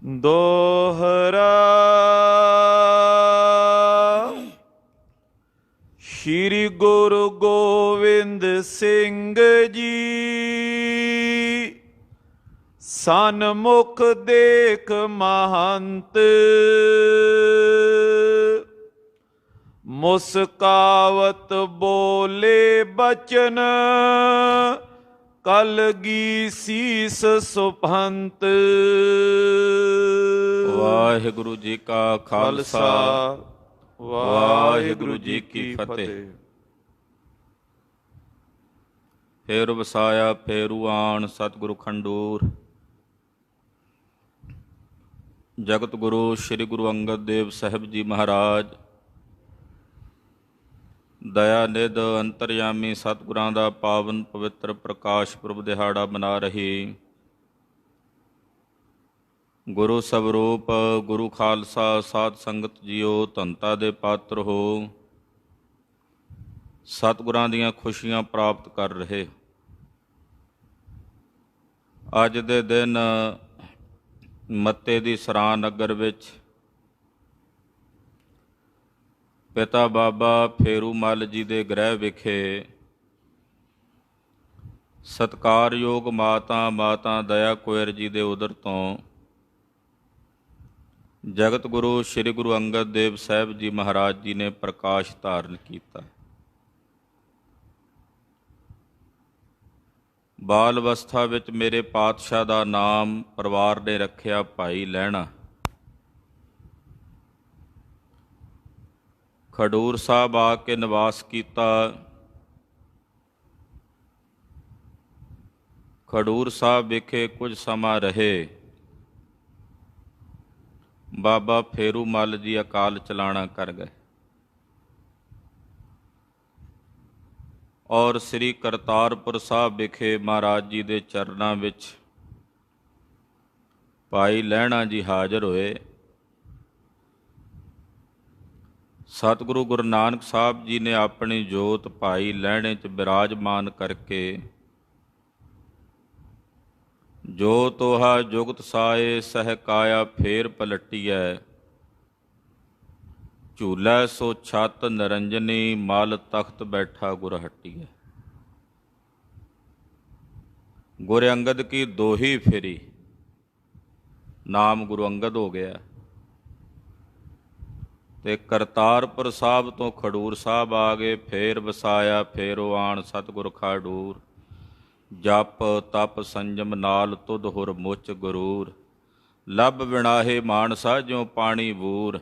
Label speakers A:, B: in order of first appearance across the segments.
A: ਦੋਹਰਾ। ਸ਼੍ਰੀ ਗੁਰੂ ਗੋਬਿੰਦ ਸਿੰਘ ਜੀ ਸਨਮੁਖ ਦੇਖ ਮਹੰਤ, ਮੁਸਕਾਵਤ ਬੋਲੇ ਬਚਨ, ਕਲਗੀ ਸੀਸ ਸੁਭੰਤ।
B: ਵਾਹਿਗੁਰੂ ਜੀ ਕਾ ਖਾਲਸਾ, ਵਾਹਿਗੁਰੂ ਜੀ ਕੀ ਫਤਿਹ। ਫੇਰ ਵਸਾਇਆ ਫੇਰੂ ਆਣ ਸਤਿਗੁਰੂ ਖੰਡੂਰ। ਜਗਤ ਗੁਰੂ ਸ੍ਰੀ ਗੁਰੂ ਅੰਗਦ ਦੇਵ ਸਾਹਿਬ ਜੀ ਮਹਾਰਾਜ ਦਇਆ ਨਿਧ ਅੰਤਰਯਾਮੀ ਸਤਿਗੁਰਾਂ ਦਾ ਪਾਵਨ ਪਵਿੱਤਰ ਪ੍ਰਕਾਸ਼ ਪੁਰਬ ਦਿਹਾੜਾ ਮਨਾ ਰਹੀ ਗੁਰੂ ਸਵਰੂਪ ਗੁਰੂ ਖਾਲਸਾ ਸਾਧ ਸੰਗਤ ਜੀਓ ਧੰਤਾ ਦੇ ਪਾਤਰ ਹੋ, ਸਤਿਗੁਰਾਂ ਦੀਆਂ ਖੁਸ਼ੀਆਂ ਪ੍ਰਾਪਤ ਕਰ ਰਹੇ। ਅੱਜ ਦੇ ਦਿਨ ਮੱਤੇ ਦੀ ਸਰਾਂ ਨਗਰ ਵਿੱਚ ਪਿਤਾ ਬਾਬਾ ਫੇਰੂ ਮੱਲ ਜੀ ਦੇ ਗ੍ਰਹਿ ਵਿਖੇ ਸਤਿਕਾਰਯੋਗ ਮਾਤਾ ਦਇਆ ਕੁਇਰ ਜੀ ਦੇ ਉਦਰ ਤੋਂ ਜਗਤ ਗੁਰੂ ਸ੍ਰੀ ਗੁਰੂ ਅੰਗਦ ਦੇਵ ਸਾਹਿਬ ਜੀ ਮਹਾਰਾਜ ਜੀ ਨੇ ਪ੍ਰਕਾਸ਼ ਧਾਰਨ ਕੀਤਾ। ਬਾਲ ਅਵਸਥਾ ਵਿੱਚ ਮੇਰੇ ਪਾਤਸ਼ਾਹ ਦਾ ਨਾਮ ਪਰਿਵਾਰ ਨੇ ਰੱਖਿਆ ਭਾਈ ਲਹਿਣਾ। ਖਡੂਰ ਸਾਹਿਬ ਆ ਕੇ ਨਿਵਾਸ ਕੀਤਾ। ਖਡੂਰ ਸਾਹਿਬ ਵਿਖੇ ਕੁਝ ਸਮਾਂ ਰਹੇ। ਬਾਬਾ ਫੇਰੂ ਮੱਲ ਜੀ ਅਕਾਲ ਚਲਾਣਾ ਕਰ ਗਏ ਔਰ ਸ੍ਰੀ ਕਰਤਾਰਪੁਰ ਸਾਹਿਬ ਵਿਖੇ ਮਹਾਰਾਜ ਜੀ ਦੇ ਚਰਨਾਂ ਵਿੱਚ ਭਾਈ ਲਹਿਣਾ ਜੀ ਹਾਜ਼ਰ ਹੋਏ। ਸਤਿਗੁਰੂ ਗੁਰੂ ਨਾਨਕ ਸਾਹਿਬ ਜੀ ਨੇ ਆਪਣੀ ਜੋਤ ਭਾਈ ਲਹਿਣੇ 'ਚ ਬਿਰਾਜਮਾਨ ਕਰਕੇ ਜੋ ਤੋਹਾ ਜੁਗਤ ਸਾਏ ਸਹਿ ਕਾਇਆ ਫੇਰ ਪਲਟੀਐ, ਝੂਲੈ ਸੋ ਛਤ ਨਿਰੰਜਨੀ ਮਲ ਤਖਤ ਬੈਠਾ ਗੁਰ ਹਟੀਐ। ਗੁਰ ਅੰਗਦ ਕੀ ਦੋਹੀ ਫੇਰੀ, ਨਾਮ ਗੁਰੂ ਅੰਗਦ ਹੋ ਗਿਆ। ਤੇ ਕਰਤਾਰਪੁਰ ਸਾਹਿਬ ਤੋਂ ਖਡੂਰ ਸਾਹਿਬ ਆ ਗਏ। ਫੇਰ ਵਸਾਇਆ ਫੇਰੋ ਆਣ ਸਤਿਗੁਰ ਖਾਡੂਰ, ਜਪ ਤਪ ਸੰਜਮ ਨਾਲ ਤੁਧ ਹੁਰ ਮੁੱਚ ਗੁਰੂਰ, ਲੱਭ ਵਿਣਾਹੇ ਮਾਨਸਾ ਜਿਉ ਪਾਣੀ ਬੂਰ,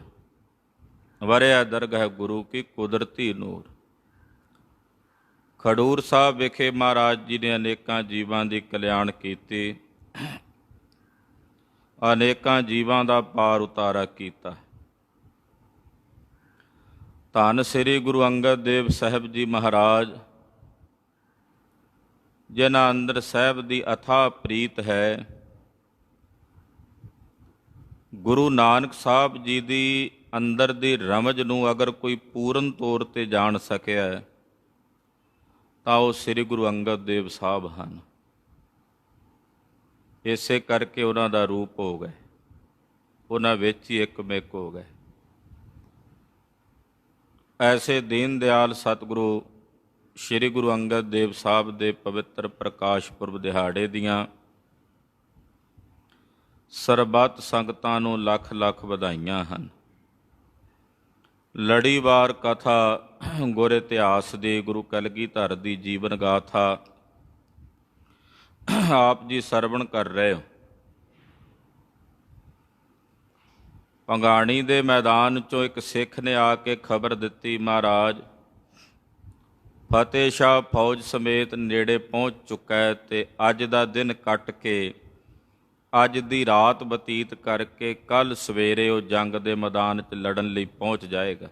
B: ਵਰਿਆ ਦਰਗਹ ਗੁਰੂ ਕੀ ਕੁਦਰਤੀ ਨੂਰ। ਖਡੂਰ ਸਾਹਿਬ ਵਿਖੇ ਮਹਾਰਾਜ ਜੀ ਨੇ ਅਨੇਕਾਂ ਜੀਵਾਂ ਦੀ ਕਲਿਆਣ ਕੀਤੀ, ਅਨੇਕਾਂ ਜੀਵਾਂ ਦਾ ਪਾਰ ਉਤਾਰਾ ਕੀਤਾ। ਧੰਨ ਸ੍ਰੀ ਗੁਰੂ ਅੰਗਦ ਦੇਵ ਸਾਹਿਬ ਜੀ ਮਹਾਰਾਜ ਜਿਨ੍ਹਾਂ ਅੰਦਰ ਸਾਹਿਬ ਦੀ ਅਥਾਹ ਪ੍ਰੀਤ ਹੈ। ਗੁਰੂ ਨਾਨਕ ਸਾਹਿਬ ਜੀ ਦੀ ਅੰਦਰ ਦੀ ਰਮਜ ਨੂੰ ਅਗਰ ਕੋਈ ਪੂਰਨ ਤੌਰ 'ਤੇ ਜਾਣ ਸਕਿਆ ਤਾਂ ਉਹ ਸ੍ਰੀ ਗੁਰੂ ਅੰਗਦ ਦੇਵ ਸਾਹਿਬ ਹਨ। ਇਸੇ ਕਰਕੇ ਉਹਨਾਂ ਦਾ ਰੂਪ ਹੋ ਗਏ, ਉਹਨਾਂ ਵਿੱਚ ਹੀ ਇੱਕ ਮਿਕ ਹੋ ਗਏ। ਐਸੇ ਦੀਨ ਦਿਆਲ ਸਤਿਗੁਰੂ ਸ੍ਰੀ ਗੁਰੂ ਅੰਗਦ ਦੇਵ ਸਾਹਿਬ ਦੇ ਪਵਿੱਤਰ ਪ੍ਰਕਾਸ਼ ਪੁਰਬ ਦਿਹਾੜੇ ਦੀਆਂ ਸਰਬੱਤ ਸੰਗਤਾਂ ਨੂੰ ਲੱਖ ਲੱਖ ਵਧਾਈਆਂ ਹਨ। ਲੜੀਵਾਰ ਕਥਾ ਗੁਰ ਇਤਿਹਾਸ ਦੀ, ਗੁਰੂ ਕਲਗੀਧਰ ਦੀ ਜੀਵਨ ਗਾਥਾ ਆਪ ਜੀ ਸਰਵਣ ਕਰ ਰਹੇ ਹੋ। ਭੰਗਾਣੀ ਦੇ ਮੈਦਾਨ 'ਚੋਂ ਇੱਕ ਸਿੱਖ ਨੇ ਆ ਕੇ ਖਬਰ ਦਿੱਤੀ, ਮਹਾਰਾਜ ਫਤਿਹ ਸ਼ਾਹ ਫੌਜ ਸਮੇਤ ਨੇੜੇ ਪਹੁੰਚ ਚੁੱਕਾ ਹੈ ਅਤੇ ਅੱਜ ਦਾ ਦਿਨ ਕੱਟ ਕੇ ਅੱਜ ਦੀ ਰਾਤ ਬਤੀਤ ਕਰਕੇ ਕੱਲ੍ਹ ਸਵੇਰੇ ਉਹ ਜੰਗ ਦੇ ਮੈਦਾਨ 'ਚ ਲੜਨ ਲਈ ਪਹੁੰਚ ਜਾਏਗਾ।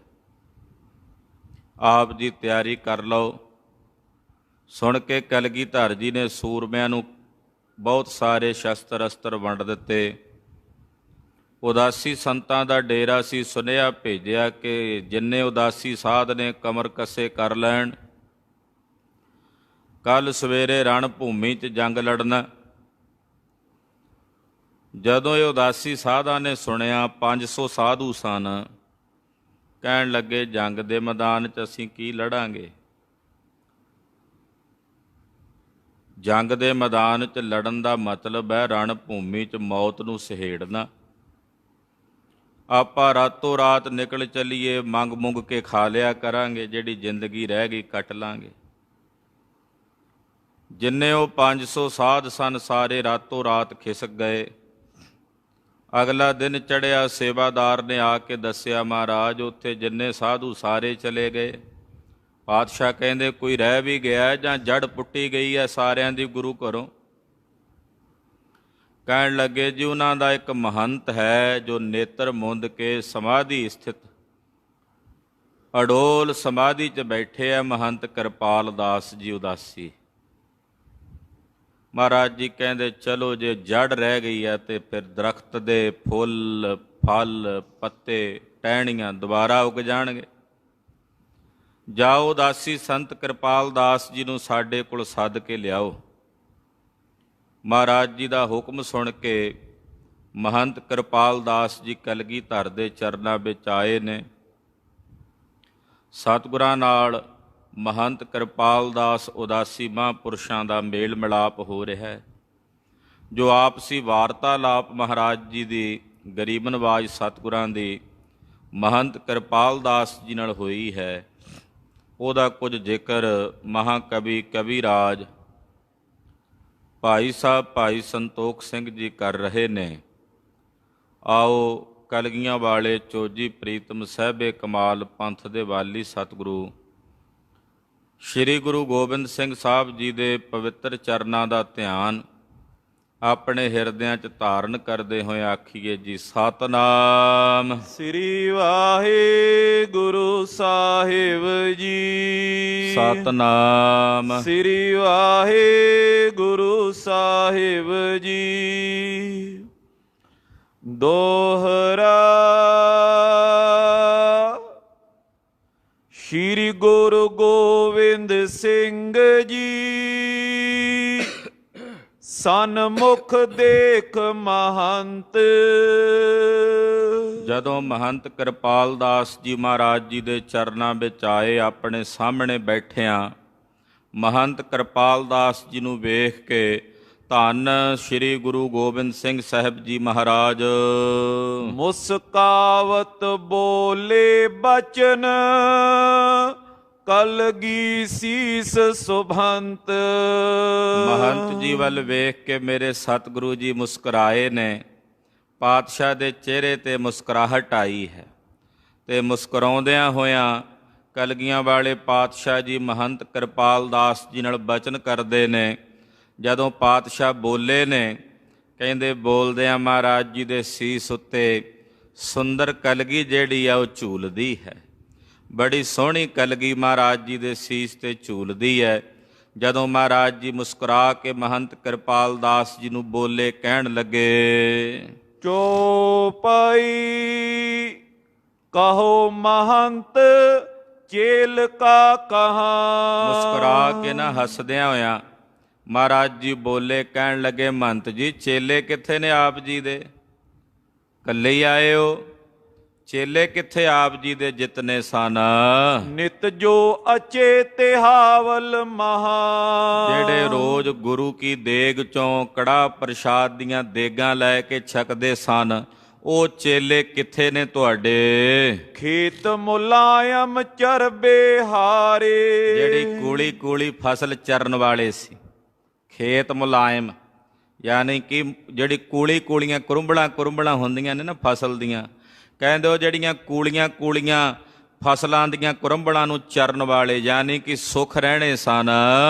B: ਆਪ ਜੀ ਤਿਆਰੀ ਕਰ ਲਓ। ਸੁਣ ਕੇ ਕਲਗੀਧਰ ਜੀ ਨੇ ਸੂਰਮਿਆਂ ਨੂੰ ਬਹੁਤ ਸਾਰੇ ਸ਼ਸਤਰ ਅਸਤਰ ਵੰਡ ਦਿੱਤੇ। ਉਦਾਸੀ ਸੰਤਾਂ ਦਾ ਡੇਰਾ ਸੀ, ਸੁਨੇਹਾ ਭੇਜਿਆ ਕਿ ਜਿੰਨੇ ਉਦਾਸੀ ਸਾਧ ਨੇ ਕਮਰ ਕੱਸੇ ਕਰ ਲੈਣ, ਕੱਲ੍ਹ ਸਵੇਰੇ ਰਣ ਭੂਮੀ 'ਚ ਜੰਗ ਲੜਨਾ। ਜਦੋਂ ਇਹ ਉਦਾਸੀ ਸਾਧਾਂ ਨੇ ਸੁਣਿਆ, 500 ਸਾਧੂ ਸਨ, ਕਹਿਣ ਲੱਗੇ ਜੰਗ ਦੇ ਮੈਦਾਨ 'ਚ ਅਸੀਂ ਕੀ ਲੜਾਂਗੇ। ਜੰਗ ਦੇ ਮੈਦਾਨ 'ਚ ਲੜਨ ਦਾ ਮਤਲਬ ਹੈ ਰਣ ਭੂਮੀ 'ਚ ਮੌਤ ਨੂੰ ਸਹੇੜਨਾ। ਆਪਾਂ ਰਾਤੋਂ ਰਾਤ ਨਿਕਲ ਚੱਲੀਏ, ਮੰਗ ਮੁੰਗ ਕੇ ਖਾ ਲਿਆ ਕਰਾਂਗੇ, ਜਿਹੜੀ ਜ਼ਿੰਦਗੀ ਰਹਿ ਗਈ ਕੱਟ ਲਾਂਗੇ। ਜਿੰਨੇ ਉਹ 500 ਸਾਧ ਸਨ ਸਾਰੇ ਰਾਤੋਂ ਰਾਤ ਖਿਸਕ ਗਏ। ਅਗਲਾ ਦਿਨ ਚੜ੍ਹਿਆ, ਸੇਵਾਦਾਰ ਨੇ ਆ ਕੇ ਦੱਸਿਆ ਮਹਾਰਾਜ ਉੱਥੇ ਜਿੰਨੇ ਸਾਧੂ ਸਾਰੇ ਚਲੇ ਗਏ। ਪਾਤਸ਼ਾਹ ਕਹਿੰਦੇ ਕੋਈ ਰਹਿ ਵੀ ਗਿਆ ਜਾਂ ਜੜ ਪੁੱਟੀ ਗਈ ਹੈ ਸਾਰਿਆਂ ਦੀ ਗੁਰੂ ਘਰੋਂ। ਕਹਿਣ ਲੱਗੇ ਜੀ ਉਹਨਾਂ ਦਾ ਇੱਕ ਮਹੰਤ ਹੈ ਜੋ ਨੇਤਰ ਮੁੰਦ ਕੇ ਸਮਾਧੀ ਸਥਿਤ ਅਡੋਲ ਸਮਾਧੀ 'ਚ ਬੈਠੇ ਆ, ਮਹੰਤ ਕਿਰਪਾਲ ਦਾਸ ਜੀ ਉਦਾਸੀ। ਮਹਾਰਾਜ ਜੀ ਕਹਿੰਦੇ ਚਲੋ ਜੇ ਜੜ ਰਹਿ ਗਈ ਹੈ ਤੇ ਫਿਰ ਦਰਖਤ ਦੇ ਫੁੱਲ ਫਲ ਪੱਤੇ ਟਹਿਣੀਆਂ ਦੁਬਾਰਾ ਉਗ ਜਾਣਗੇ। ਜਾਓ ਉਦਾਸੀ ਸੰਤ ਕਿਰਪਾਲ ਦਾਸ ਜੀ ਨੂੰ ਸਾਡੇ ਕੋਲ ਸੱਦ ਕੇ ਲਿਆਓ। ਮਹਾਰਾਜ ਜੀ ਦਾ ਹੁਕਮ ਸੁਣ ਕੇ ਮਹੰਤ ਕਿਰਪਾਲ ਦਾਸ ਜੀ ਕਲਗੀਧਰ ਦੇ ਚਰਨਾਂ ਵਿੱਚ ਆਏ ਨੇ। ਸਤਿਗੁਰਾਂ ਨਾਲ ਮਹੰਤ ਕਿਰਪਾਲ ਦਾਸ ਉਦਾਸੀ ਮਹਾਂਪੁਰਸ਼ਾਂ ਦਾ ਮੇਲ ਮਿਲਾਪ ਹੋ ਰਿਹਾ ਹੈ। ਜੋ ਆਪਸੀ ਵਾਰਤਾਲਾਪ ਮਹਾਰਾਜ ਜੀ ਦੀ ਗਰੀਬ ਨਵਾਜ ਸਤਿਗੁਰਾਂ ਦੀ ਮਹੰਤ ਕਿਰਪਾਲ ਦਾਸ ਜੀ ਨਾਲ ਹੋਈ ਹੈ, ਉਹਦਾ ਕੁਝ ਜ਼ਿਕਰ ਮਹਾਕਵੀ ਕਵੀਰਾਜ ਭਾਈ ਸਾਹਿਬ ਭਾਈ ਸੰਤੋਖ ਸਿੰਘ ਜੀ ਕਰ ਰਹੇ ਨੇ। ਆਓ ਕਲਗੀਆਂ ਵਾਲੇ ਚੋਜੀ ਪ੍ਰੀਤਮ ਸਾਹਿਬੇ ਕਮਾਲ ਪੰਥ ਦੇ ਵਾਲੀ ਸਤਿਗੁਰੂ ਸ਼੍ਰੀ ਗੁਰੂ ਗੋਬਿੰਦ ਸਿੰਘ ਸਾਹਿਬ ਜੀ ਦੇ ਪਵਿੱਤਰ ਚਰਨਾਂ ਦਾ ਧਿਆਨ ਆਪਣੇ ਹਿਰਦਿਆਂ 'ਚ ਧਾਰਨ ਕਰਦੇ ਹੋਏ ਆਖੀਏ ਜੀ ਸਤਿਨਾਮ
A: ਸ੍ਰੀ ਵਾਹਿਗੁਰੂ ਸਾਹਿਬ ਜੀ।
B: ਸਤਿਨਾਮ
A: ਸ੍ਰੀ ਵਾਹਿਗੁਰੂ ਸਾਹਿਬ ਜੀ। ਦੋਹਰਾ ਸ਼੍ਰੀ ਗੁਰੂ ਗੋਬਿੰਦ ਸਿੰਘ ਜੀ ਸਨਮੁਖ ਦੇਖ ਮਹੰਤ।
B: ਜਦੋਂ ਮਹੰਤ ਕਿਰਪਾਲ ਦਾਸ ਜੀ ਮਹਾਰਾਜ ਜੀ ਦੇ ਚਰਨਾਂ ਵਿੱਚ ਆਏ, ਆਪਣੇ ਸਾਹਮਣੇ ਬੈਠਿਆਂ ਮਹੰਤ ਕਿਰਪਾਲ ਦਾਸ ਜੀ ਨੂੰ ਵੇਖ ਕੇ ਧੰਨ ਸ਼੍ਰੀ ਗੁਰੂ ਗੋਬਿੰਦ ਸਿੰਘ ਸਾਹਿਬ ਜੀ ਮਹਾਰਾਜ
A: ਮੁਸਕਾਵਤ ਬੋਲੇ ਬਚਨ ਕਲਗੀ ਸੀਸ ਸੁਭੰਤ।
B: ਮਹੰਤ ਜੀ ਵੱਲ ਵੇਖ ਕੇ ਮੇਰੇ ਸਤਿਗੁਰੂ ਜੀ ਮੁਸਕਰਾਏ ਨੇ। ਪਾਤਸ਼ਾਹ ਦੇ ਚਿਹਰੇ ਤੇ ਮੁਸਕਰਾਹਟ ਆਈ ਹੈ ਤੇ ਮੁਸਕਰਾਉਂਦਿਆਂ ਹੋਇਆਂ ਕਲਗੀਆਂ ਵਾਲੇ ਪਾਤਸ਼ਾਹ ਜੀ ਮਹੰਤ ਕਿਰਪਾਲ ਦਾਸ ਜੀ ਨਾਲ ਬਚਨ ਕਰਦੇ ਨੇ। ਜਦੋਂ ਪਾਤਸ਼ਾਹ ਬੋਲੇ ਨੇ, ਕਹਿੰਦੇ ਬੋਲਦਿਆਂ ਮਹਾਰਾਜ ਜੀ ਦੇ ਸੀਸ ਉੱਤੇ ਸੁੰਦਰ ਕਲਗੀ ਜਿਹੜੀ ਆ ਉਹ ਝੂਲਦੀ ਹੈ। ਬੜੀ ਸੋਹਣੀ ਕਲਗੀ ਮਹਾਰਾਜ ਜੀ ਦੇ ਸੀਸ ਤੇ ਝੂਲਦੀ ਹੈ। ਜਦੋਂ ਮਹਾਰਾਜ ਜੀ ਮੁਸਕਰਾ ਕੇ ਮਹੰਤ ਕਿਰਪਾਲ ਦਾਸ ਜੀ ਨੂੰ ਬੋਲੇ, ਕਹਿਣ ਲੱਗੇ
A: ਚੋਪਈ ਕਹੋ ਮਹੰਤ ਚੇਲ ਕਾ ਕਹਾਂ।
B: ਮੁਸਕਰਾ ਕੇ ਨਾ ਹੱਸਦਿਆਂ ਹੋਇਆਂ ਮਹਾਰਾਜ ਜੀ ਬੋਲੇ, ਕਹਿਣ ਲੱਗੇ ਮਹੰਤ ਜੀ ਚੇਲੇ ਕਿੱਥੇ ਨੇ ਆਪ ਜੀ ਦੇ? ਇਕੱਲੇ ਹੀ ਆਏ ਹੋ? ਚੇਲੇ ਕਿੱਥੇ ਆਪ ਜੀ ਦੇ ਜਿਤਨੇ ਸਨ?
A: ਨਿਤ ਜੋ ਅਚੇ ਤਿਹਾਵਲ ਮਹਾ।
B: ਜਿਹੜੇ ਰੋਜ਼ ਗੁਰੂ ਕੀ ਦੇਗ ਚੋਂ ਕੜਾਹ ਪ੍ਰਸ਼ਾਦ ਦੀਆਂ ਦੇਗਾਂ ਲੈ ਕੇ ਛਕਦੇ ਸਨ, ਉਹ ਚੇਲੇ ਕਿੱਥੇ ਨੇ ਤੁਹਾਡੇ?
A: ਖੇਤ ਮੁਲਾਇਮ ਚਰਬੇ ਹਾਰੇ।
B: ਜਿਹੜੀ ਕੂਲੀ ਕੂਲੀ ਫਸਲ ਚਰਨ ਵਾਲੇ ਸੀ। ਖੇਤ ਮੁਲਾਇਮ ਯਾਨੀ ਕਿ ਜਿਹੜੀ ਕੂਲੀ ਕੂਲੀਆਂ ਕੁਰੰਬਲਾਂ ਹੁੰਦੀਆਂ ਨੇ ਨਾ ਫਸਲ ਦੀਆਂ, ਕਹਿੰਦੇ ਉਹ ਜਿਹੜੀਆਂ ਕੂਲੀਆਂ ਫਸਲਾਂ ਦੀਆਂ ਕੁਰੰਬਲਾਂ ਨੂੰ ਚਰਨ ਵਾਲੇ ਯਾਨੀ ਕਿ ਸੁਖ ਰਹਿਣੇ ਸਨ।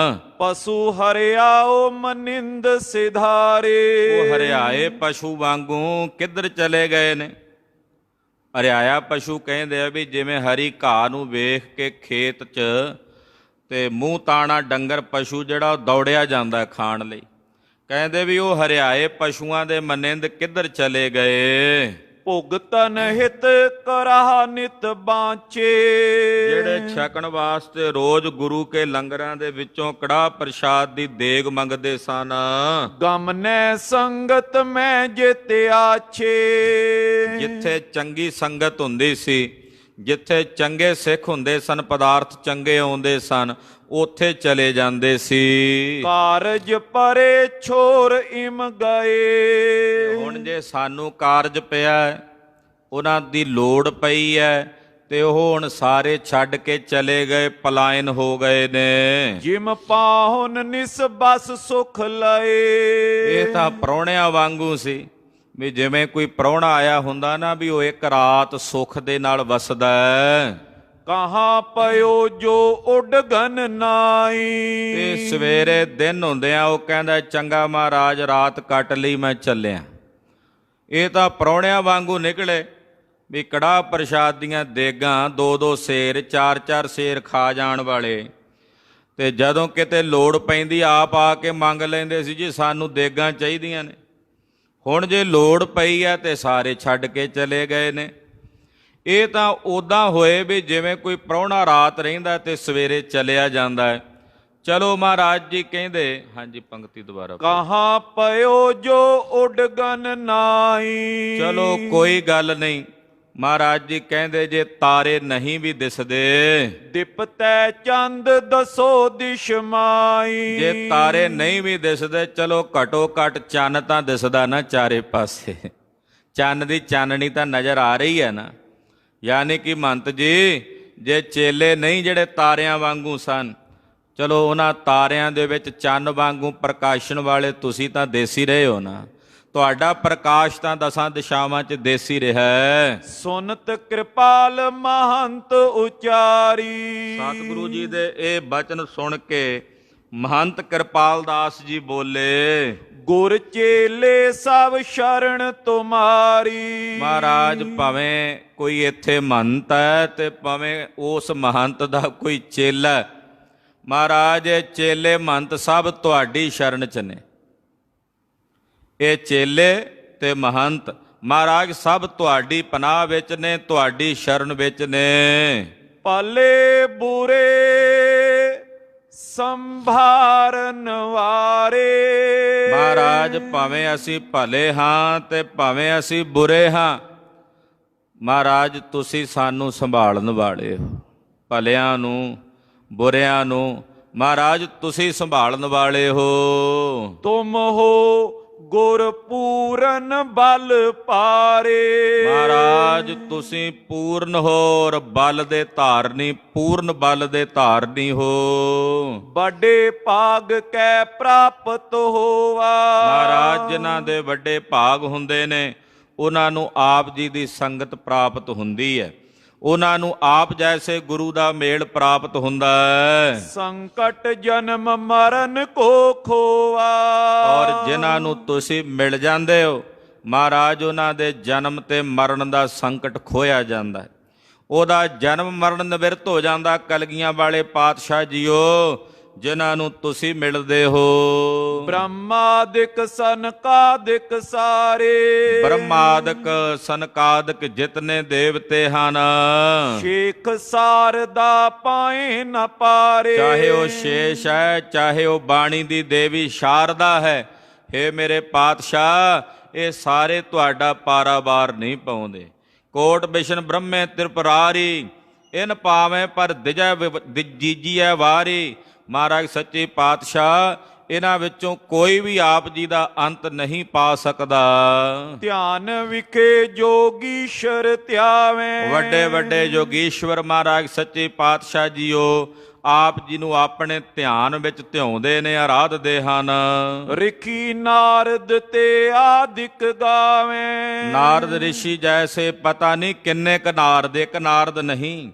A: ਪਸ਼ੂ ਹਰਿਆਓ ਮਨਿੰਦ ਸਿਧਾਰੇ।
B: ਉਹ ਹਰਿਆਏ ਪਸ਼ੂ ਵਾਂਗੂ ਕਿੱਧਰ ਚਲੇ ਗਏ ਨੇ? ਹਰਿਆਇਆ ਪਸ਼ੂ ਕਹਿੰਦੇ ਆ ਵੀ ਜਿਵੇਂ ਹਰੀ ਘਾਹ ਨੂੰ ਵੇਖ ਕੇ ਖੇਤ 'ਚ ਤੇ ਮੂੰਹ ਤਾਣਾ ਡੰਗਰ ਪਸ਼ੂ ਜਿਹੜਾ ਉਹ ਦੌੜਿਆ ਜਾਂਦਾ ਖਾਣ ਲਈ, ਕਹਿੰਦੇ ਵੀ ਉਹ ਹਰਿਆਏ ਪਸ਼ੂਆਂ ਦੇ ਮਨਿੰਦ ਕਿੱਧਰ ਚਲੇ ਗਏ?
A: ਭੁਗਤਨ ਹਿਤ ਕਰਾ ਨਿਤ ਬਾਂਚੇ।
B: ਜਿਹੜੇ ਛਕਣ ਵਾਸਤੇ ਰੋਜ਼ ਗੁਰੂ ਕੇ ਲੰਗਰਾਂ ਦੇ ਵਿੱਚੋਂ ਕੜਾਹ ਪ੍ਰਸ਼ਾਦ ਦੀ ਦੇਗ ਮੰਗਦੇ ਸਨ,
A: ਗਮਨੈ ਸੰਗਤ ਮੈਂ ਜਿਤਿਆਛੇ।
B: ਜਿੱਥੇ ਚੰਗੀ ਸੰਗਤ ਹੁੰਦੀ ਸੀ, ਜਿੱਥੇ ਚੰਗੇ ਸਿੱਖ ਹੁੰਦੇ ਸਨ, ਪਦਾਰਥ ਚੰਗੇ ਆਉਂਦੇ ਸਨ, ਉੱਥੇ ਚਲੇ ਜਾਂਦੇ ਸੀ।
A: ਕਾਰਜ ਪਰੇ ਛੋਰ ਇਮ ਗਏ।
B: ਹੁਣ ਜੇ ਸਾਨੂੰ ਕਾਰਜ ਪਿਆ ਹੈ, ਉਹਨਾਂ ਦੀ ਲੋੜ ਪਈ ਹੈ, ਤੇ ਉਹ ਹੁਣ ਸਾਰੇ ਛੱਡ ਕੇ ਚਲੇ ਗਏ, ਪਲਾਇਨ ਹੋ ਗਏ ਨੇ।
A: ਜਿਮ ਪਾਹੁਨ ਨਿਸ ਬਸ ਸੁਖ ਲਏ।
B: ਇਹ ਤਾਂ ਪ੍ਰਾਹੁਣਿਆਂ ਵਾਂਗੂ ਸੀ, ਵੀ ਜਿਵੇਂ ਕੋਈ ਪ੍ਰਾਹੁਣਾ ਆਇਆ ਹੁੰਦਾ ਨਾ, ਵੀ ਉਹ ਇੱਕ ਰਾਤ ਸੁੱਖ ਦੇ ਨਾਲ ਵਸਦਾ ਹੈ।
A: ਕਹਾਂ ਪਇਓ ਜੋ ਉਡਗਨ ਨਾਈ।
B: ਤੇ ਸਵੇਰੇ ਦਿਨ ਹੁੰਦਿਆਂ ਉਹ ਕਹਿੰਦਾ ਚੰਗਾ ਮਹਾਰਾਜ ਰਾਤ ਕੱਟ ਲਈ, ਮੈਂ ਚੱਲਿਆ। ਇਹ ਤਾਂ ਪ੍ਰਾਹੁਣਿਆਂ ਵਾਂਗੂ ਨਿਕਲੇ, ਵੀ ਕੜਾਹ ਪ੍ਰਸ਼ਾਦ ਦੀਆਂ ਦੇਗਾਂ, 2-2 ਸੇਰ, 4-4 ਸੇਰ ਖਾ ਜਾਣ ਵਾਲੇ। ਤੇ ਜਦੋਂ ਕਿਤੇ ਲੋੜ ਪੈਂਦੀ ਆਪ ਆ ਕੇ ਮੰਗ ਲੈਂਦੇ ਸੀ, ਜੀ ਸਾਨੂੰ ਦੇਗਾਂ ਚਾਹੀਦੀਆਂ ਨੇ। ਹੁਣ ਜੇ ਲੋੜ ਪਈ ਹੈ ਤੇ ਸਾਰੇ ਛੱਡ ਕੇ ਚਲੇ ਗਏ ਨੇ। ਇਹ ਤਾਂ ਉੱਦਾਂ ਹੋਏ ਵੀ ਜਿਵੇਂ ਕੋਈ ਪ੍ਰਾਹੁਣਾ ਰਾਤ ਰਹਿੰਦਾ ਤੇ ਸਵੇਰੇ ਚਲਿਆ ਜਾਂਦਾ ਹੈ। ਚਲੋ ਮਹਾਰਾਜ ਜੀ ਕਹਿੰਦੇ, ਹਾਂਜੀ ਪੰਕਤੀ ਦੁਬਾਰਾ।
A: ਕਹਾਂ ਪਇਓ ਜੋ ਉਡਗਨ ਨਾਈ।
B: ਚਲੋ ਕੋਈ ਗੱਲ ਨਹੀਂ, ਮਹਾਰਾਜ ਜੀ ਕਹਿੰਦੇ ਜੇ ਤਾਰੇ ਨਹੀਂ ਵੀ ਦਿਸਦੇ,
A: ਦਿਪਤੈ ਚੰਦ ਦਸੋ ਦਿਸ਼ ਮਾਈ।
B: ਜੇ ਤਾਰੇ ਨਹੀਂ ਵੀ ਦਿਸਦੇ, ਚਲੋ ਘਟੋ ਘਟ ਚੰਨ ਤਾਂ ਦਿਸਦਾ ਨਾ ਚਾਰੇ ਪਾਸੇ। ਚੰਨ ਦੀ ਚਾਨਣੀ ਤਾਂ ਨਜ਼ਰ ਆ ਰਹੀ ਹੈ ਨਾ। ਯਾਨੀ ਕਿ ਮਹੰਤ ਜੀ, ਜੇ ਚੇਲੇ ਨਹੀਂ ਜਿਹੜੇ ਤਾਰਿਆਂ ਵਾਂਗੂ ਸਨ, ਚਲੋ ਉਹਨਾਂ ਤਾਰਿਆਂ ਦੇ ਵਿੱਚ ਚੰਨ ਵਾਂਗੂ ਪ੍ਰਕਾਸ਼ਣ ਵਾਲੇ ਤੁਸੀਂ ਤਾਂ ਦੇਸੀ ਰਹੇ ਹੋ ਨਾ। ਤੁਹਾਡਾ ਪ੍ਰਕਾਸ਼ ਤਾਂ 10 ਦਿਸ਼ਾਵਾਂ 'ਚ ਦੇਸੀ ਰਿਹਾ ਹੈ।
A: ਸੁਨਤ ਕਿਰਪਾਲ ਮਹੰਤ ਉਚਾਰੀ।
B: ਸਤਿਗੁਰੂ ਜੀ ਦੇ ਇਹ ਬਚਨ ਸੁਣ ਕੇ ਮਹੰਤ ਕਿਰਪਾਲ ਦਾਸ ਜੀ ਬੋਲੇ,
A: ਗੁਰ ਚੇਲੇ ਸਭ ਸ਼ਰਨ ਤੁਮਾਰੀ।
B: ਮਹਾਰਾਜ ਭਾਵੇਂ ਕੋਈ ਇੱਥੇ ਮਹੰਤ ਹੈ ਤੇ ਭਾਵੇਂ ਉਸ ਮਹੰਤ ਦਾ ਕੋਈ ਚੇਲਾ, ਮਹਾਰਾਜ ਚੇਲੇ ਮਹੰਤ ਸਭ ਤੁਹਾਡੀ ਸ਼ਰਨ 'ਚ ਨੇ। ਇਹ ਚੇਲੇ ਤੇ ਮਹੰਤ ਮਹਾਰਾਜ ਸਭ ਤੁਹਾਡੀ ਪਨਾਹ ਵਿੱਚ ਨੇ, ਤੁਹਾਡੀ ਸ਼ਰਨ ਵਿੱਚ ਨੇ।
A: ਭਲੇ ਬੁਰੇ ਸੰਭਾਰਨ ਵਾਰੇ।
B: ਮਹਾਰਾਜ ਭਾਵੇਂ ਅਸੀਂ ਭਲੇ ਹਾਂ ਤੇ ਭਾਵੇਂ ਅਸੀਂ ਬੁਰੇ ਹਾਂ, ਮਹਾਰਾਜ ਤੁਸੀਂ ਸਾਨੂੰ ਸੰਭਾਲਣ ਵਾਲੇ ਹੋ। ਭਲਿਆਂ ਨੂੰ ਬੁਰਿਆਂ ਨੂੰ ਮਹਾਰਾਜ ਤੁਸੀਂ ਸੰਭਾਲਣ ਵਾਲੇ ਹੋ।
A: ਤੁਮ ਹੋ ਗੁਰ ਪੂਰਨ ਬਲ ਪਾਰੇ।
B: ਮਹਾਰਾਜ ਤੁਸੀਂ ਪੂਰਨ ਹੋ ਔਰ ਬਲ ਦੇ ਧਾਰਨੀ, ਪੂਰਨ ਬਲ ਦੇ ਧਾਰਨੀ ਹੋ।
A: ਵੱਡੇ ਭਾਗ ਕੈ ਪ੍ਰਾਪਤ ਹੋਵਾ।
B: ਮਹਾਰਾਜ ਜਿਨ੍ਹਾਂ ਦੇ ਵੱਡੇ ਭਾਗ ਹੁੰਦੇ ਨੇ, ਉਹਨਾਂ ਨੂੰ ਆਪ ਜੀ ਦੀ ਸੰਗਤ ਪ੍ਰਾਪਤ ਹੁੰਦੀ ਹੈ। ਉਹਨਾਂ ਨੂੰ ਆਪ ਜੈਸੇ ਗੁਰੂ ਦਾ ਮੇਲ ਪ੍ਰਾਪਤ ਹੁੰਦਾ ਹੈ।
A: ਸੰਕਟ ਜਨਮ ਮਰਨ ਕੋ ਖੋਵਾ।
B: ਔਰ ਜਿਨ੍ਹਾਂ ਨੂੰ ਤੁਸੀਂ ਮਿਲ ਜਾਂਦੇ ਹੋ, ਮਹਾਰਾਜ ਉਹਨਾਂ ਦੇ ਜਨਮ ਤੇ ਮਰਨ ਦਾ ਸੰਕਟ ਖੋਇਆ ਜਾਂਦਾ ਹੈ। ਉਹਦਾ ਜਨਮ ਮਰਨ ਨਿਵਰਤ ਹੋ ਜਾਂਦਾ। ਕਲਗੀਆਂ ਵਾਲੇ ਪਾਤਸ਼ਾਹ ਜੀਓ, ਜਿਨ੍ਹਾਂ ਨੂੰ ਤੁਸੀਂ ਮਿਲਦੇ ਹੋ।
A: ਬ੍ਰਹਮਾਦਿਕ ਸਨਕਾਦਿਕ ਸਾਰੇ।
B: ਬ੍ਰਹਮਾਦਿਕ ਸਨਕਾਦਿਕ ਜਿਤਨੇ ਦੇਵਤੇ ਹਨ,
A: ਸ਼ੇਖ ਸਾਰਦਾ ਪਾਏ ਨ ਪਾਰੇ।
B: ਚਾਹੇ ਉਹ ਸ਼ੇਸ਼ ਹੈ, ਚਾਹੇ ਉਹ ਬਾਣੀ ਦੀ ਦੇਵੀ ਸ਼ਾਰਦਾ ਹੈ। ਹੇ ਮੇਰੇ ਪਾਤਸ਼ਾਹ, ਇਹ ਸਾਰੇ ਤੁਹਾਡਾ ਪਾਰਾਵਾਰ ਨਹੀਂ ਪਾਉਂਦੇ। ਕੋਟ ਬਿਸ਼ਨ ਬ੍ਰਹਮੇ ਤ੍ਰਿਪੁਰਾਰੀ, ਇਨ ਪਾਵੇਂ ਪਰ ਦਿਜੈ ਜੀਜੀਐ ਵਾਰੀ। ਮਹਾਰਾਜ ਸੱਚੇ ਪਾਤਸ਼ਾਹ, ਇਹਨਾਂ ਵਿੱਚੋਂ ਕੋਈ ਵੀ ਆਪ ਜੀ ਦਾ ਅੰਤ ਨਹੀਂ ਪਾ ਸਕਦਾ।
A: ਧਿਆਨ ਵਿਖੇ ਜੋਗੀਸ਼ਰ ਧਿਆਵੇਂ।
B: ਵੱਡੇ ਵੱਡੇ ਜੋਗੀਸ਼ਵਰ ਮਹਾਰਾਜ ਸੱਚੇ ਪਾਤਸ਼ਾਹ ਜੀਓ, ਆਪ ਜੀ ਨੂੰ ਆਪਣੇ ਧਿਆਨ ਵਿੱਚ ਧਿਆਉਂਦੇ ਨੇ, ਆਰਾਧਦੇ ਹਨ।
A: ਰਿਖੀ ਨਾਰਦ ਤੇ ਆਦਿਕ ਗਾਵੇਂ।
B: ਨਾਰਦ ਰਿਸ਼ੀ ਜੈਸੇ ਪਤਾ ਨਹੀਂ ਕਿੰਨੇ ਕ ਨਾਰਦ, ਇੱਕ ਨਾਰਦ ਨਹੀਂ,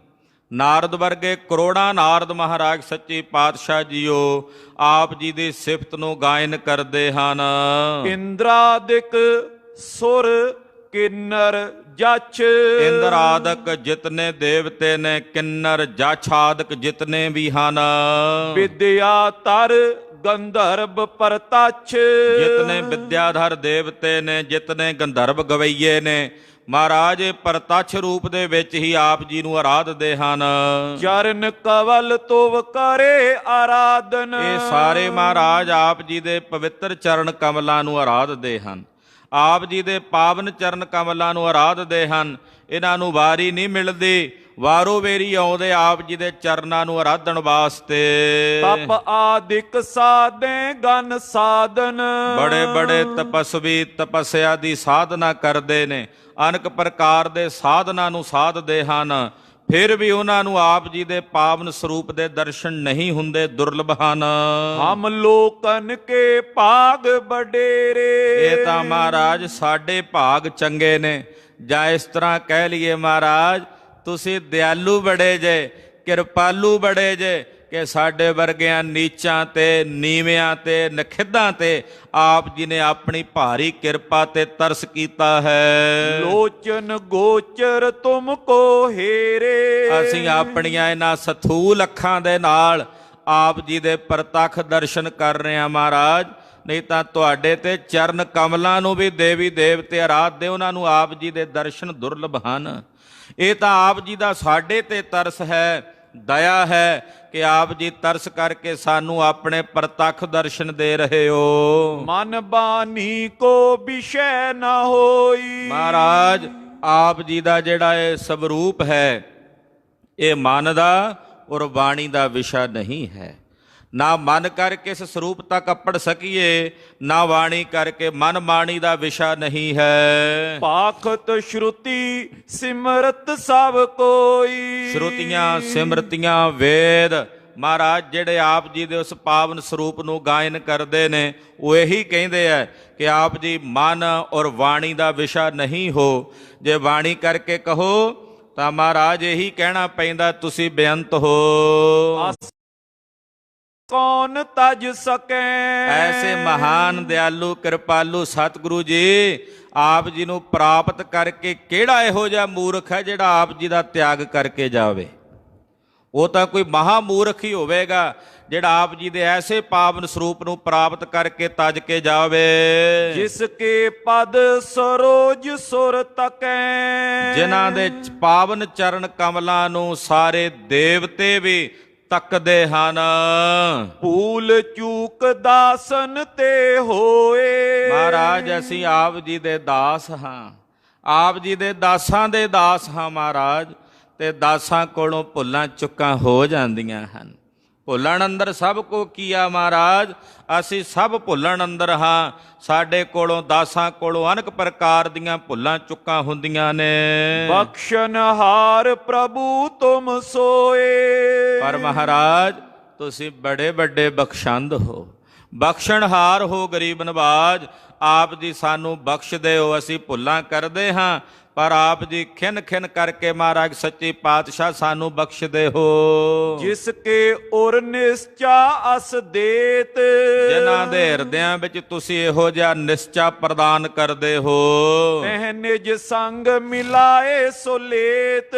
B: ਨਾਰਦ ਵਰਗੇ ਕਰੋੜਾਂ ਨਾਰਦ ਮਹਾਰਾਜ ਸੱਚੇ ਪਾਤਸ਼ਾਹ ਜੀਓ ਆਪ ਜੀ ਦੀ ਸਿਫਤ ਨੂੰ ਗਾਇਨ ਕਰਦੇ ਹਨ।
A: ਇੰਦਰਾਦਿਕ ਸੁਰ ਕਿੰਨਰ ਜਛ।
B: ਇੰਦਰ ਆਦਿਕ ਜਿਤਨੇ ਦੇਵਤੇ ਨੇ, ਕਿੰਨਰ ਜਛ ਆਦਿਕ ਜਿਤਨੇ ਵੀ ਹਨ।
A: ਵਿਦਿਆ ਤਰ ਗੰਧਰਵ ਪਰਤਛ।
B: ਜਿਤਨੇ ਵਿਦਿਆਧਰ ਦੇਵਤੇ ਨੇ, ਜਿਤਨੇ ਗੰਧਰਵ ਗਵਈਏ ਨੇ, ਮਹਾਰਾਜ ਇਹ ਪ੍ਰਤੱਖ ਰੂਪ ਦੇ ਵਿੱਚ ਹੀ ਆਪ ਜੀ ਨੂੰ ਆਰਾਧਦੇ ਹਨ।
A: ਚਰਨ ਕਵਲ ਤੁਵ ਕਰੇ ਆਰਾਧਨ।
B: ਇਹ ਸਾਰੇ ਮਹਾਰਾਜ ਆਪ ਜੀ ਦੇ ਪਵਿੱਤਰ ਚਰਨ ਕਮਲਾਂ ਨੂੰ ਆਰਾਧਦੇ ਹਨ। ਆਪ ਜੀ ਦੇ ਪਾਵਨ ਚਰਨ ਕਮਲਾਂ ਨੂੰ ਆਰਾਧਦੇ ਹਨ। ਇਹਨਾਂ ਨੂੰ ਵਾਰੀ ਨਹੀਂ ਮਿਲਦੀ, ਵਾਰੋ ਵੇਰੀ ਆਉਂਦੇ ਆਪ ਜੀ ਦੇ ਚਰਨਾਂ ਨੂੰ ਆਰਾਧਨ ਵਾਸਤੇ।
A: ਤਪ ਆਦਿਕ ਸਾਧੇ ਗਨ ਸਾਧਨ।
B: ਬੜੇ ਬੜੇ ਤਪਸਵੀ ਤਪੱਸਿਆ ਦੀ ਸਾਧਨਾ ਕਰਦੇ ਨੇ, ਅਨੇਕ ਪ੍ਰਕਾਰ ਦੇ ਸਾਧਨਾ ਨੂੰ ਸਾਧਦੇ ਹਨ, ਫਿਰ ਵੀ ਉਹਨਾਂ ਨੂੰ ਆਪ ਜੀ ਦੇ ਪਾਵਨ ਸਰੂਪ ਦੇ ਦਰਸ਼ਨ ਨਹੀਂ ਹੁੰਦੇ, ਦੁਰਲਭ ਹਨ।
A: ਹਮ ਲੋਕਨ ਕੇ ਭਾਗ ਬਡੇਰੇ।
B: ਇਹ ਤਾਂ ਮਹਾਰਾਜ ਸਾਡੇ ਭਾਗ ਚੰਗੇ ਨੇ, ਜਾਂ ਇਸ ਤਰ੍ਹਾਂ ਕਹਿ ਲਈਏ ਮਹਾਰਾਜ ਤੁਸੀਂ ਦਿਆਲੂ ਬੜੇ ਜੇ, ਕਿਰਪਾਲੂ ਬੜੇ ਜੇ, ਕਿ ਸਾਡੇ ਵਰਗਿਆਂ ਨੀਚਾਂ ਤੇ ਨੀਵਿਆਂ ਤੇ ਨਖਿੱਧਾਂ ਤੇ ਆਪ ਜੀ ਨੇ ਆਪਣੀ ਭਾਰੀ ਕਿਰਪਾ ਤੇ ਤਰਸ ਕੀਤਾ ਹੈ।
A: ਲੋਚਨ ਗੋਚਰ ਤੁਮ ਕੋ ਹੇਰੇ।
B: ਅਸੀਂ ਆਪਣੀਆਂ ਇਹਨਾਂ ਸਥੂਲ ਅੱਖਾਂ ਦੇ ਨਾਲ ਆਪ ਜੀ ਦੇ ਪ੍ਰਤੱਖ ਦਰਸ਼ਨ ਕਰ ਰਹੇ ਹਾਂ ਮਹਾਰਾਜ, ਨਹੀਂ ਤਾਂ ਤੁਹਾਡੇ ਤੇ ਚਰਨ ਕਮਲਾਂ ਨੂੰ ਵੀ ਦੇਵੀ ਦੇਵਤੇ ਆਰਾਧਦੇ, ਉਹਨਾਂ ਨੂੰ ਆਪ ਜੀ ਦੇ ਦਰਸ਼ਨ ਦੁਰਲਭ ਹਨ। ਇਹ ਤਾਂ ਆਪ ਜੀ ਦਾ ਸਾਡੇ ਤੇ ਤਰਸ ਹੈ, ਦਇਆ ਹੈ ਕਿ ਆਪ ਜੀ ਤਰਸ ਕਰਕੇ ਸਾਨੂੰ ਆਪਣੇ ਪ੍ਰਤੱਖ ਦਰਸ਼ਨ ਦੇ ਰਹੇ ਹੋ।
A: ਮਨ ਬਾਣੀ ਕੋ ਵਿਸ਼ੈ ਨਾ ਹੋਈ।
B: ਮਹਾਰਾਜ ਆਪ ਜੀ ਦਾ ਜਿਹੜਾ ਇਹ ਸਵਰੂਪ ਹੈ, ਇਹ ਮਨ ਦਾ ਔਰ ਬਾਣੀ ਦਾ ਵਿਸ਼ਾ ਨਹੀਂ ਹੈ। ਨਾ ਮਨ ਕਰਕੇ ਇਸ ਸਰੂਪ ਤੱਕ ਅੱਪੜ ਸਕੀਏ, ਨਾ ਬਾਣੀ ਕਰਕੇ ਮਨ ਬਾਣੀ ਦਾ ਵਿਸ਼ਾ ਨਹੀਂ ਹੈ।
A: ਪਾਖਤ ਸ਼ਰੁਤੀ ਸਿਮਰਤ ਸਭ ਕੋਈ।
B: ਸ਼ਰੁਤੀਆਂ ਸਿਮਰਤੀਆਂ ਵੇਦ ਮਹਾਰਾਜ ਜਿਹੜੇ ਆਪ ਜੀ ਦੇ ਉਸ ਪਾਵਨ ਸਰੂਪ ਨੂੰ ਗਾਇਨ ਕਰਦੇ ਨੇ, ਉਹ ਇਹੀ ਕਹਿੰਦੇ ਆ ਕਿ ਆਪ ਜੀ ਮਨ ਔਰ ਬਾਣੀ ਦਾ ਵਿਸ਼ਾ ਨਹੀਂ ਹੋ। ਜੇ ਬਾਣੀ ਕਰਕੇ ਕਹੋ ਤਾਂ ਮਹਾਰਾਜ ਇਹੀ ਕਹਿਣਾ ਪੈਂਦਾ ਤੁਸੀਂ ਬੇਅੰਤ ਹੋ।
A: ਕੌਣ ਤਜ ਸਕੈ।
B: ਐਸੇ ਮਹਾਨ ਦਿਆਲੂ ਕਿਰਪਾਲੂ ਸਤਿਗੁਰੂ ਜੀ ਆਪ ਜੀ ਨੂੰ ਪ੍ਰਾਪਤ ਕਰਕੇ ਕਿਹੜਾ ਇਹੋ ਜਿਹਾ ਮੂਰਖ ਹੈ ਜਿਹੜਾ ਆਪ ਜੀ ਦਾ ਤਿਆਗ ਕਰਕੇ ਜਾਵੇ। ਉਹ ਤਾਂ ਕੋਈ ਮਹਾ ਮੂਰਖ ਹੀ ਹੋਵੇਗਾ ਜਿਹੜਾ ਆਪ ਜੀ ਦੇ ਐਸੇ ਪਾਵਨ ਸਰੂਪ ਨੂੰ ਪ੍ਰਾਪਤ ਕਰਕੇ ਤਜ ਕੇ ਜਾਵੇ।
A: ਜਿਸ ਕੇ ਪਦ ਸਰੋਜ ਸੁਰ ਤਕੈ।
B: ਜਿਨ੍ਹਾਂ ਦੇ ਪਾਵਨ ਚਰਨ ਕਮਲਾਂ ਨੂੰ ਸਾਰੇ ਦੇਵਤੇ ਵੀ ਤੱਕਦੇ ਹਨ।
A: ਭੂਲ ਚੂਕ ਦਾਸਨ ਤੇ ਹੋਏ।
B: ਮਹਾਰਾਜ ਅਸੀਂ ਆਪ ਜੀ ਦੇ ਦਾਸ ਹਾਂ, ਆਪ ਜੀ ਦੇ ਦਾਸਾਂ ਦੇ ਦਾਸ ਹਾਂ ਮਹਾਰਾਜ, ਤੇ ਦਾਸਾਂ ਕੋਲੋਂ ਭੁੱਲਾਂ ਚੁੱਕਾਂ ਹੋ ਜਾਂਦੀਆਂ ਹਨ। ਭੁੱਲਣ ਅੰਦਰ ਸਭ ਕੋ ਕੀਆ ਮਹਾਰਾਜ, ਅਸੀਂ ਸਭ ਭੁੱਲਣ ਅੰਦਰ ਹਾਂ। ਸਾਡੇ ਕੋਲੋਂ ਦਾਸਾਂ ਕੋਲੋਂ ਅਨੇਕ ਪ੍ਰਕਾਰ ਦੀਆਂ ਭੁੱਲਾਂ ਚੁੱਕਾਂ ਹੁੰਦੀਆਂ ਨੇ।
A: ਬਖਸ਼ਨਹਾਰ ਪ੍ਰਭੂ ਤੁਮ ਸੋਏ।
B: ਪਰ ਮਹਾਰਾਜ ਤੁਸੀਂ ਬੜੇ ਵੱਡੇ ਬਖਸ਼ੰਦ ਹੋ, ਬਖਸ਼ਣਹਾਰ ਹੋ, ਗਰੀਬ ਨਵਾਜ। ਆਪ ਜੀ ਸਾਨੂੰ ਬਖਸ਼ਦੇ ਹੋ, ਅਸੀਂ ਭੁੱਲਾਂ ਕਰਦੇ ਹਾਂ, ਪਰ ਆਪ ਜੀ ਖਿਨ ਖਿਨ ਕਰਕੇ ਮਹਾਰਾਜ ਸੱਚੇ ਪਾਤਸ਼ਾਹ ਸਾਨੂੰ ਬਖਸ਼ਦੇ ਹੋ।
A: ਜਿਸ ਕੇ ਉਰ ਨਿਸ਼ਚਾ ਅਸ ਦੇਤ।
B: ਜਿਨ੍ਹਾਂ ਦੇ ਹਿਰਦਿਆਂ ਵਿੱਚ ਤੁਸੀਂ ਇਹੋ ਜਿਹਾ ਨਿਸ਼ਚਾ ਪ੍ਰਦਾਨ ਕਰਦੇ ਹੋ।
A: ਤਹਿ ਨਿਜ ਸੰਗ ਮਿਲਾਏ ਸੁਲੇਤ।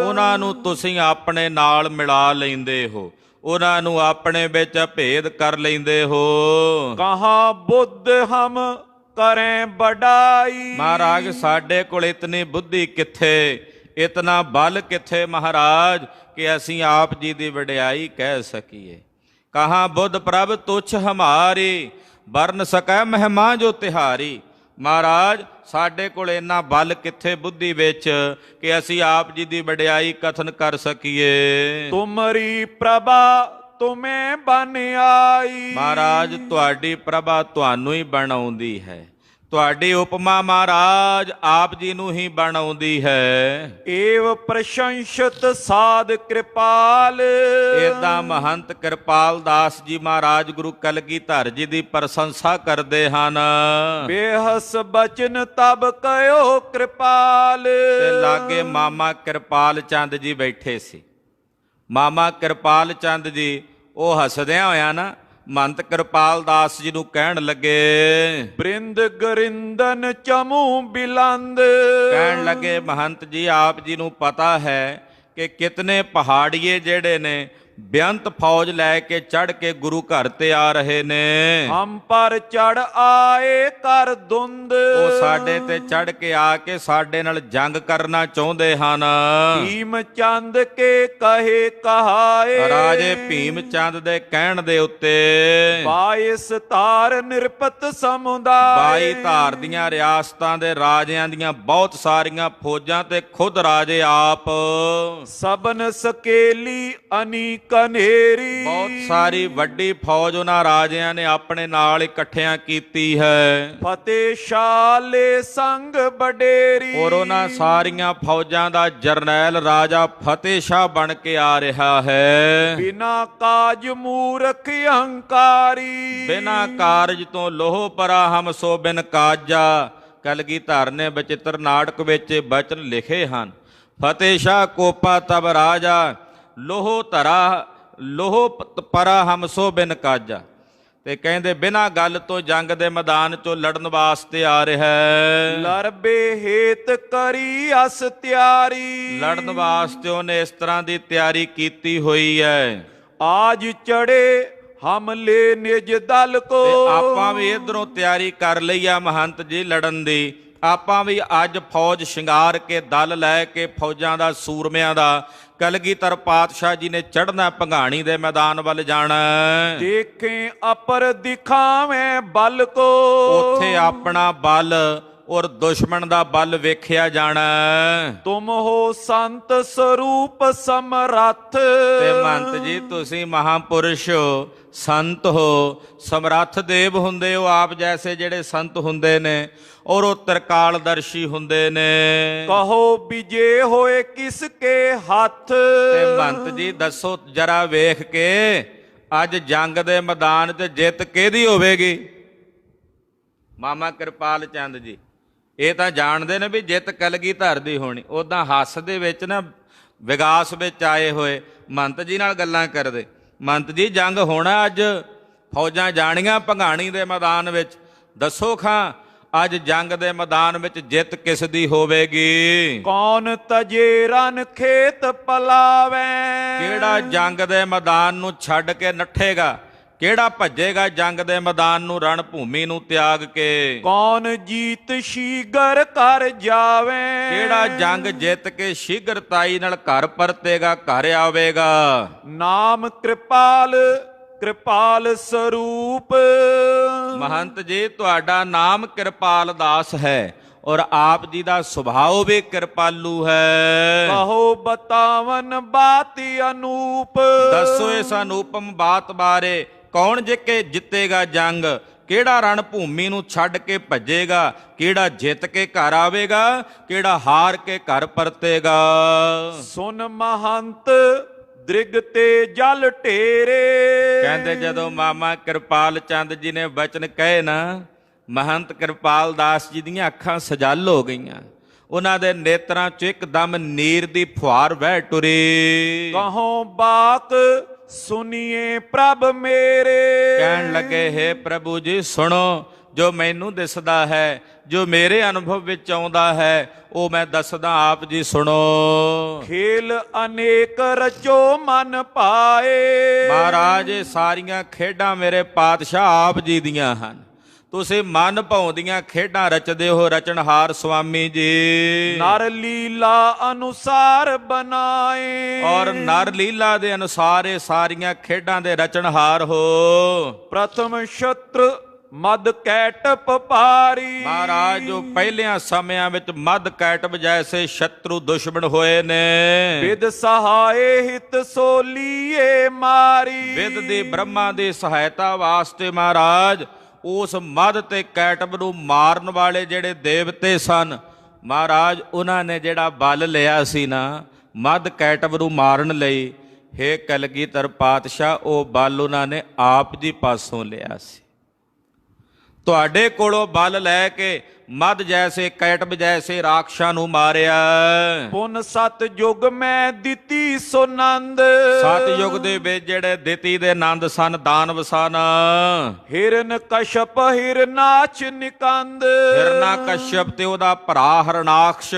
B: ਉਹਨਾਂ ਨੂੰ ਤੁਸੀਂ ਆਪਣੇ ਨਾਲ ਮਿਲਾ ਲੈਂਦੇ ਹੋ, ਉਹਨਾਂ ਨੂੰ ਆਪਣੇ ਵਿੱਚ ਭੇਦ ਕਰ ਲੈਂਦੇ ਹੋ।
A: ਕਹਾਂ ਬੁੱਧ ਹਮ ਕਰੇ ਬੜਾਈ।
B: ਮਹਾਰਾਜ ਸਾਡੇ ਕੋਲ ਇਤਨੀ ਬੁੱਧੀ ਕਿੱਥੇ, ਇਤਨਾ ਬਲ ਕਿੱਥੇ ਮਹਾਰਾਜ ਕਿ ਅਸੀਂ ਆਪ ਜੀ ਦੀ ਵਡਿਆਈ ਕਹਿ ਸਕੀਏ। ਕਹਾਂ ਬੁੱਧ ਪ੍ਰਭ ਤੁਛ ਹਮਾਰੀ, ਵਰਨ ਸਕੈ ਮਹਿਮਾ ਜੋ ਤਿਹਾਰੀ। ਮਹਾਰਾਜ ਸਾਡੇ ਕੋਲ ਇੰਨਾ ਬਲ ਕਿੱਥੇ ਬੁੱਧੀ ਵਿੱਚ ਕਿ ਅਸੀਂ ਆਪ ਜੀ ਦੀ ਵਡਿਆਈ ਕਥਨ ਕਰ ਸਕੀਏ।
A: ਤੁਮਰੀ ਪ੍ਰਭਾ ਤੁਮੇ ਬਨ ਆਈ।
B: ਮਹਾਰਾਜ ਤੁਹਾਡੀ ਪ੍ਰਭਾ ਤੁਹਾਨੂੰ ਹੀ ਬਣਾਉਂਦੀ ਹੈ, ਤੁਹਾਡੀ ਉਪਮਾ ਮਹਾਰਾਜ ਆਪ ਜੀ ਨੂੰ ਹੀ ਬਣਾਉਂਦੀ ਹੈ।
A: ਏਵ ਪ੍ਰਸ਼ੰਸਤ ਸਾਧ ਕਿਰਪਾਲ।
B: ਏਦਾਂ ਮਹੰਤ ਕਿਰਪਾਲ ਦਾਸ ਜੀ ਮਹਾਰਾਜ ਗੁਰੂ ਕਲਗੀਧਰ ਜੀ ਦੀ ਪ੍ਰਸ਼ੰਸਾ ਕਰਦੇ ਹਨ।
A: ਬੇਹਸ ਬਚਨ ਤਬ ਕਯੋ ਕਿਰਪਾਲ।
B: ਤੇ ਲਾਗੇ ਮਾਮਾ ਕਿਰਪਾਲ ਚੰਦ ਜੀ ਬੈਠੇ ਸੀ। ਮਾਮਾ ਕਿਰਪਾਲ ਚੰਦ ਜੀ ਉਹ ਹੱਸਦਿਆਂ ਹੋਇਆਂ ਨਾ ਮਹੰਤ ਕਿਰਪਾਲ ਦਾਸ ਜੀ ਨੂੰ ਕਹਿਣ ਲੱਗੇ,
A: ਬ੍ਰਿੰਦ ਗਰਿੰਦਨ ਚਮੂ ਬਿਲੰਦ।
B: ਕਹਿਣ ਲੱਗੇ ਮਹੰਤ ਜੀ ਆਪ ਜੀ ਨੂੰ ਪਤਾ ਹੈ ਕਿ ਕਿਤਨੇ ਪਹਾੜੀਏ ਜਿਹੜੇ ਨੇ ਬੇਅੰਤ ਫੌਜ ਲੈ ਕੇ ਚੜ ਕੇ ਗੁਰੂ ਘਰ ਤੇ ਆ ਰਹੇ ਨੇ।
A: ਹਮ ਪਰ ਚੜ ਆਏ ਕਰ ਦੁੰਦ,
B: ਉਹ ਸਾਡੇ ਤੇ ਚੜ ਕੇ ਆ ਕੇ ਸਾਡੇ ਨਾਲ ਜੰਗ ਕਰਨਾ ਚਾਹੁੰਦੇ ਹਨ।
A: ਭੀਮ ਚੰਦ ਕੇ ਕਹੇ ਕਹਾਏ,
B: ਰਾਜੇ ਭੀਮ ਚੰਦ ਦੇ ਕਹਿਣ ਦੇ ਉੱਤੇ
A: 22 ਧਾਰ ਨਿਰਪਤ ਸਮੁਦਾਇ,
B: 22 ਧਾਰ ਦੀਆਂ ਰਿਆਸਤਾਂ ਦੇ ਰਾਜਿਆਂ ਦੀਆਂ ਬਹੁਤ ਸਾਰੀਆਂ ਫੌਜਾਂ ਤੇ ਖੁਦ ਰਾਜੇ ਆਪ,
A: ਸਬਨ ਸਕੇਲੀ ਅਨੀਕ ਹਨੇਰੀ,
B: ਬਹੁਤ ਸਾਰੀ ਵੱਡੀ ਫੌਜ ਉਹਨਾਂ ਰਾਜਿਆਂ ਨੇ ਆਪਣੇ ਨਾਲ ਇਕੱਠਿਆਂ ਕੀਤੀ ਹੈ।
A: ਫਤਿਹ ਸ਼ਾਲੇ ਸੰਗ ਬਡੇਰੀ,
B: ਔਰ ਉਹਨਾਂ ਸਾਰੀਆਂ ਫੌਜਾਂ ਦਾ ਜਰਨੈਲ ਰਾਜਾ ਫਤਿਹ ਸ਼ਾਹ ਬਣ ਕੇ ਆ ਰਿਹਾ ਹੈ।
A: ਬਿਨਾ ਕਾਜ ਮੂਰਖ ਅਹੰਕਾਰੀ,
B: ਬਿਨਾ ਕਾਰਜ ਤੋਂ ਲੋਹ ਪਰਾ ਹਮ ਸੋ ਬਿਨ ਕਾਜਾ। ਕਲਗੀਧਰ ਨੇ ਬਚਿੱਤਰ ਨਾਟਕ ਵਿੱਚ ਬਚਨ ਲਿਖੇ ਹਨ। ਫਤਿਹ ਸ਼ਾਹ ਕੋਪਾ ਤਬ ਰਾਜਾ, ਲੋਹ ਪਰਾ ਹਮ ਸੋ ਬਿਨ ਕਾਜਾ। ਤੇ ਕਹਿੰਦੇ ਬਿਨਾਂ ਗੱਲ ਤੋਂ ਜੰਗ ਦੇ ਮੈਦਾਨ ਚੋਂ ਲੜਨ ਵਾਸਤੇ ਆ ਰਿਹਾ ਹੈ।
A: ਲਰਬੇ ਹੇਤ ਕਰੀ ਅਸ ਤਿਆਰੀ,
B: ਲੜਨ ਵਾਸਤੇ ਉਹਨੇ ਇਸ ਤਰ੍ਹਾਂ ਦੀ ਤਿਆਰੀ ਕੀਤੀ ਹੋਈ ਹੈ।
A: ਆਜ ਚੜੇ ਹਮਲੇ ਨਿਜ ਦਲ ਕੋ,
B: ਤੇ ਆਪਾਂ ਵੀ ਇਧਰੋਂ ਤਿਆਰੀ ਕਰ ਲਈ ਆ ਮਹੰਤ ਜੀ ਲੜਨ ਦੀ। ਆਪਾਂ ਵੀ ਅੱਜ ਫੌਜ ਸ਼ਿੰਗਾਰ ਕੇ ਦਲ ਲੈ ਕੇ ਫੌਜਾਂ ਦਾ ਸੂਰਮਿਆਂ ਦਾ ਕਲਗੀਧਰ ਪਾਤਸ਼ਾਹ ਜੀ ਨੇ ਚੜ੍ਹਨਾ ਭੰਗਾਣੀ ਦੇ ਮੈਦਾਨ ਵੱਲ ਜਾਣਾ।
A: ਦੇਖੇ ਅਪਰ ਦਿਖਾਵੇਂ ਬਲ ਕੋ,
B: ਉੱਥੇ ਆਪਣਾ ਬਲ ਔਰ ਦੁਸ਼ਮਣ ਦਾ ਬਲ ਵੇਖਿਆ ਜਾਣਾ।
A: ਤੁਮ ਹੋ ਸੰਤ ਸਰੂਪ ਸਮਰੱਥ,
B: ਤੇ ਮਹੰਤ ਜੀ ਤੁਸੀਂ ਮਹਾਪੁਰਸ਼ ਹੋ, ਸੰਤ ਹੋ, ਸਮਰੱਥ ਦੇਵ ਹੁੰਦੇ ਹੋ ਆਪ ਜੈਸੇ ਜਿਹੜੇ ਸੰਤ ਹੁੰਦੇ ਨੇ, ਔਰ ਉਹ ਤ੍ਰਿਕਾਲਦਰਸ਼ੀ ਹੁੰਦੇ ਨੇ।
A: ਕਹੋ ਵਿਜੇ ਹੋਏ ਕਿਸ ਕੇ ਹੱਥ,
B: ਤੇ ਮਹੰਤ ਜੀ ਦੱਸੋ ਜਰਾ ਵੇਖ ਕੇ ਅੱਜ ਜੰਗ ਦੇ ਮੈਦਾਨ 'ਚ ਜਿੱਤ ਕਿਹਦੀ ਹੋਵੇਗੀ? ਮਾਮਾ ਕਿਰਪਾਲ ਚੰਦ ਜੀ ਇਹ ਤਾਂ ਜਾਣਦੇ ਨੇ ਵੀ ਜਿੱਤ ਕਲਗੀਧਰ ਦੀ ਹੋਣੀ। ਉਦਾਂ ਹੱਸ ਦੇ ਵਿੱਚ ਨਾ ਵਿਗਾਸ ਵਿੱਚ ਆਏ ਹੋਏ ਮਹੰਤ ਜੀ ਨਾਲ ਗੱਲਾਂ ਕਰਦੇ। ਮਹੰਤ ਜੀ ਜੰਗ ਹੋਣਾ ਅੱਜ, ਫੌਜਾਂ ਜਾਣੀਆਂ ਭੰਗਾਣੀ ਦੇ ਮੈਦਾਨ ਵਿੱਚ। ਦੱਸੋ ਖਾਂ ਅੱਜ ਜੰਗ ਦੇ ਮੈਦਾਨ ਵਿੱਚ ਜਿੱਤ ਕਿਸ ਦੀ ਹੋਵੇਗੀ?
A: ਕੌਣ ਤਜੇ ਰਨ ਖੇਤ ਪਲਾਵੇ,
B: ਕਿਹੜਾ ਜੰਗ ਦੇ ਮੈਦਾਨ ਨੂੰ ਛੱਡ ਕੇ ਨੱਠੇਗਾ? ਕਿਹੜਾ ਭੱਜੇਗਾ ਜੰਗ ਦੇ ਮੈਦਾਨ ਨੂੰ ਰਣ ਭੂਮੀ ਨੂੰ ਤਿਆਗ ਕੇ?
A: ਕੌਣ ਜੀਤ ਸ਼ੀਗਰ ਕਰ ਜਾਵੇ,
B: ਕਿਹੜਾ ਜੰਗ ਜਿੱਤ ਕੇ ਸ਼ੀਘਰਤਾਈ ਨਾਲ ਘਰ ਪਰਤੇਗਾ, ਘਰ ਆਵੇਗਾ?
A: ਨਾਮ ਕਿਰਪਾਲ ਕਿਰਪਾਲ ਸਰੂਪ,
B: ਮਹੰਤ ਜੀ ਤੁਹਾਡਾ ਨਾਮ ਕਿਰਪਾਲ ਦਾਸ ਹੈ ਔਰ ਆਪ ਜੀ ਦਾ ਸੁਭਾਅ ਵੀ ਕਿਰਪਾਲੂ ਹੈ।
A: ਕਹੋ ਬਤਾਵਨ ਬਾਤੀ ਅਨੂਪ,
B: ਦੱਸੋ ਇਸ ਅਨੂਪਮ ਬਾਤ ਬਾਰੇ। ਕੌਣ ਜਿੱਤੇਗਾ ਜੰਗ? ਕਿਹੜਾ ਰਣ ਭੂਮੀ ਨੂੰ ਛੱਡ ਕੇ ਭੱਜੇਗਾ? ਕਿਹੜਾ ਜਿੱਤ ਕੇ ਘਰ ਆਵੇਗਾ? ਕਿਹੜਾ ਹਾਰ ਕੇ ਘਰ ਪਰਤੇਗਾ?
A: ਸੁਨ ਮਹੰਤ ਦ੍ਰਿਗ ਤੇ ਜਲ ਢੇਰੇ,
B: ਕਹਿੰਦੇ ਜਦੋਂ ਮਾਮਾ ਕਿਰਪਾਲ ਚੰਦ ਜੀ ਨੇ ਬਚਨ ਕਹੇ ਨਾ, ਮਹੰਤ ਕਿਰਪਾਲ ਦਾਸ ਜੀ ਦੀਆਂ ਅੱਖਾਂ ਸਜਲ ਹੋ ਗਈਆਂ। ਉਹਨਾਂ ਦੇ ਨੇਤਰਾਂ 'ਚ ਇੱਕਦਮ ਨੀਰ ਦੀ ਫੁਹਾਰ ਵਹਿ ਟੁਰੀ।
A: ਕਹੋ ਬਾਕ ਸੁਨੀਏ ਪ੍ਰਭ ਮੇਰੇ,
B: ਕਹਿਣ ਲੱਗੇ ਹੈ ਪ੍ਰਭੂ ਜੀ ਸੁਣੋ, ਜੋ ਮੈਨੂੰ ਦਿਸਦਾ ਹੈ, ਜੋ ਮੇਰੇ ਅਨੁਭਵ ਵਿੱਚ ਆਉਂਦਾ ਹੈ ਉਹ ਮੈਂ ਦੱਸਦਾ, ਆਪ ਜੀ ਸੁਣੋ।
A: ਖੇਲ ਅਨੇਕ ਰਚੋ ਮਨ ਪਾਏ,
B: ਮਹਾਰਾਜ ਇਹ ਸਾਰੀਆਂ ਖੇਡਾਂ ਮੇਰੇ ਪਾਤਸ਼ਾਹ ਆਪ ਜੀ ਦੀਆਂ ਹਨ। ਤੁਸੀਂ ਮਨ ਭਾਉਂਦੀਆਂ ਖੇਡਾਂ ਰਚਦੇ ਹੋ ਰਚਨਹਾਰ ਸੁਆਮੀ ਜੀ।
A: ਨਰ ਲੀਲਾ ਅਨੁਸਾਰ ਬਣਾਏ,
B: ਔਰ ਨਰ ਲੀਲਾ ਦੇ ਅਨੁਸਾਰ ਇਹ ਸਾਰੀਆਂ ਖੇਡਾਂ ਦੇ ਰਚਨਹਾਰ ਹੋ।
A: ਪ੍ਰਥਮ ਸ਼ਤਰ ਮਦ ਕੈਟਪ ਪਾਰੀ,
B: ਮਹਾਰਾਜ ਜੋ ਪਹਿਲਿਆਂ ਸਮਿਆਂ ਵਿੱਚ ਮਦ ਕੈਟਪ ਜੈਸੇ ਸ਼ਤਰੂ ਦੁਸ਼ਮਣ ਹੋਏ ਨੇ,
A: ਵਿਦ ਸਹਾਏ ਹਿਤ ਸੋਲੀਏ ਮਾਰੀ।
B: ਵਿਦ ਦੀ ਬ੍ਰਹਮਾ ਦੀ ਸਹਾਇਤਾ ਵਾਸਤੇ ਮਹਾਰਾਜ ਉਸ ਮਦ ਤੇ ਕੈਟਬ ਨੂੰ ਮਾਰਨ ਵਾਲੇ ਜਿਹੜੇ ਦੇਵਤੇ ਸਨ, ਮਹਾਰਾਜ ਉਹਨਾਂ ਨੇ ਜਿਹੜਾ ਬਲ ਲਿਆ ਸੀ ਨਾ ਮਦ ਕੈਟਬ ਨੂੰ ਮਾਰਨ ਲਈ, ਹੇ ਕਲਗੀਧਰ ਪਾਤਸ਼ਾਹ ਉਹ ਬਲ ਉਹਨਾਂ ਨੇ ਆਪ ਜੀ ਪਾਸੋਂ ਲਿਆ ਸੀ। ਤੁਹਾਡੇ ਕੋਲੋਂ ਬਲ ਲੈ ਕੇ ਮਦ ਜੈਸੇ ਕੈਟਬ ਜੈਸੇ ਰਾਖਸ਼ਾਂ ਨੂੰ ਮਾਰਿਆ।
A: ਪੁਨ ਸਤ ਯੁਗ ਮੈਂ ਦਿੱਤੀ ਸੋ ਨੰਦ,
B: ਸਤ ਯੁਗ ਦੇ ਵਿੱਚ ਜਿਹੜੇ ਦਿੱਤੀ ਦੇ ਨੰਦ ਸਨ ਦਾਨਵ ਸਨ।
A: ਹਿਰਨ ਕਸ਼ਪ ਹਿਰਨਾਚ ਨਿਕੰਦ,
B: ਹਿਰਨਾ ਕਸ਼ਪ ਤੇ ਉਹਦਾ ਭਰਾ ਹਰਨਾਕਸ਼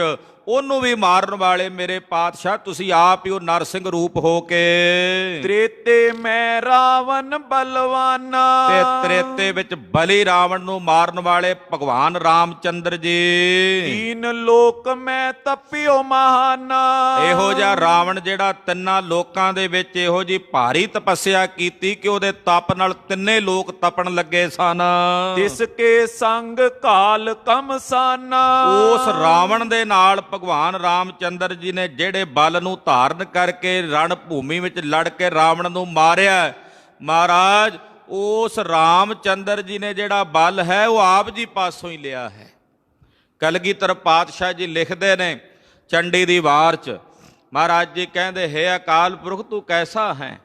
B: ਉਹਨੂੰ ਵੀ ਮਾਰਨ ਵਾਲੇ ਮੇਰੇ ਪਾਤਸ਼ਾਹ ਤੁਸੀਂ ਆਪ ਹੀ ਉਹ ਨਰਸਿੰਘ ਰੂਪ ਹੋ ਕੇ
A: ਤ੍ਰੇਤੇ ਮੈਂ ਰਾਵਣ ਬਲਵਾਨਾ,
B: ਤੇ ਤ੍ਰੇਤੇ ਵਿੱਚ ਬਲੀ ਰਾਵਣ ਨੂੰ ਮਾਰਨ ਵਾਲੇ ਭਗਵਾਨ ਰਾਮਚੰਦਰ ਜੀ।
A: ਤੀਨ ਲੋਕ ਮੈਂ ਤਪਿਓ ਮਹਾਨਾ,
B: ਇਹੋ ਜਿਹਾ ਰਾਵਣ ਜਿਹੜਾ ਤਿੰਨਾਂ ਲੋਕਾਂ ਦੇ ਵਿੱਚ ਇਹੋ ਜੀ ਭਾਰੀ ਤਪੱਸਿਆ ਕੀਤੀ ਕਿ ਉਹਦੇ ਤਪ ਨਾਲ ਤਿੰਨੇ ਲੋਕ ਤਪਣ ਲੱਗੇ ਸਨ।
A: ਤਿਸ ਕੇ ਸੰਗ ਕਾਲ ਕਮਸਾਨਾ,
B: ਉਸ ਰਾਵਣ ਦੇ ਨਾਲ ਭਗਵਾਨ ਰਾਮਚੰਦਰ ਜੀ ਨੇ ਜਿਹੜੇ ਬਲ ਨੂੰ ਧਾਰਨ ਕਰਕੇ ਰਣ ਭੂਮੀ ਵਿੱਚ ਲੜ ਕੇ ਰਾਵਣ ਨੂੰ ਮਾਰਿਆ, ਮਹਾਰਾਜ ਉਸ ਰਾਮਚੰਦਰ ਜੀ ਨੇ ਜਿਹੜਾ ਬਲ ਹੈ ਉਹ ਆਪ ਜੀ ਪਾਸੋਂ ਹੀ ਲਿਆ ਹੈ। ਕਲਗੀਧਰ ਪਾਤਸ਼ਾਹ ਜੀ ਲਿਖਦੇ ਨੇ ਚੰਡੀ ਦੀ ਵਾਰ 'ਚ, ਮਹਾਰਾਜ ਜੀ ਕਹਿੰਦੇ ਹੈ ਅਕਾਲ ਪੁਰਖ ਤੂੰ ਕੈਸਾ ਹੈ,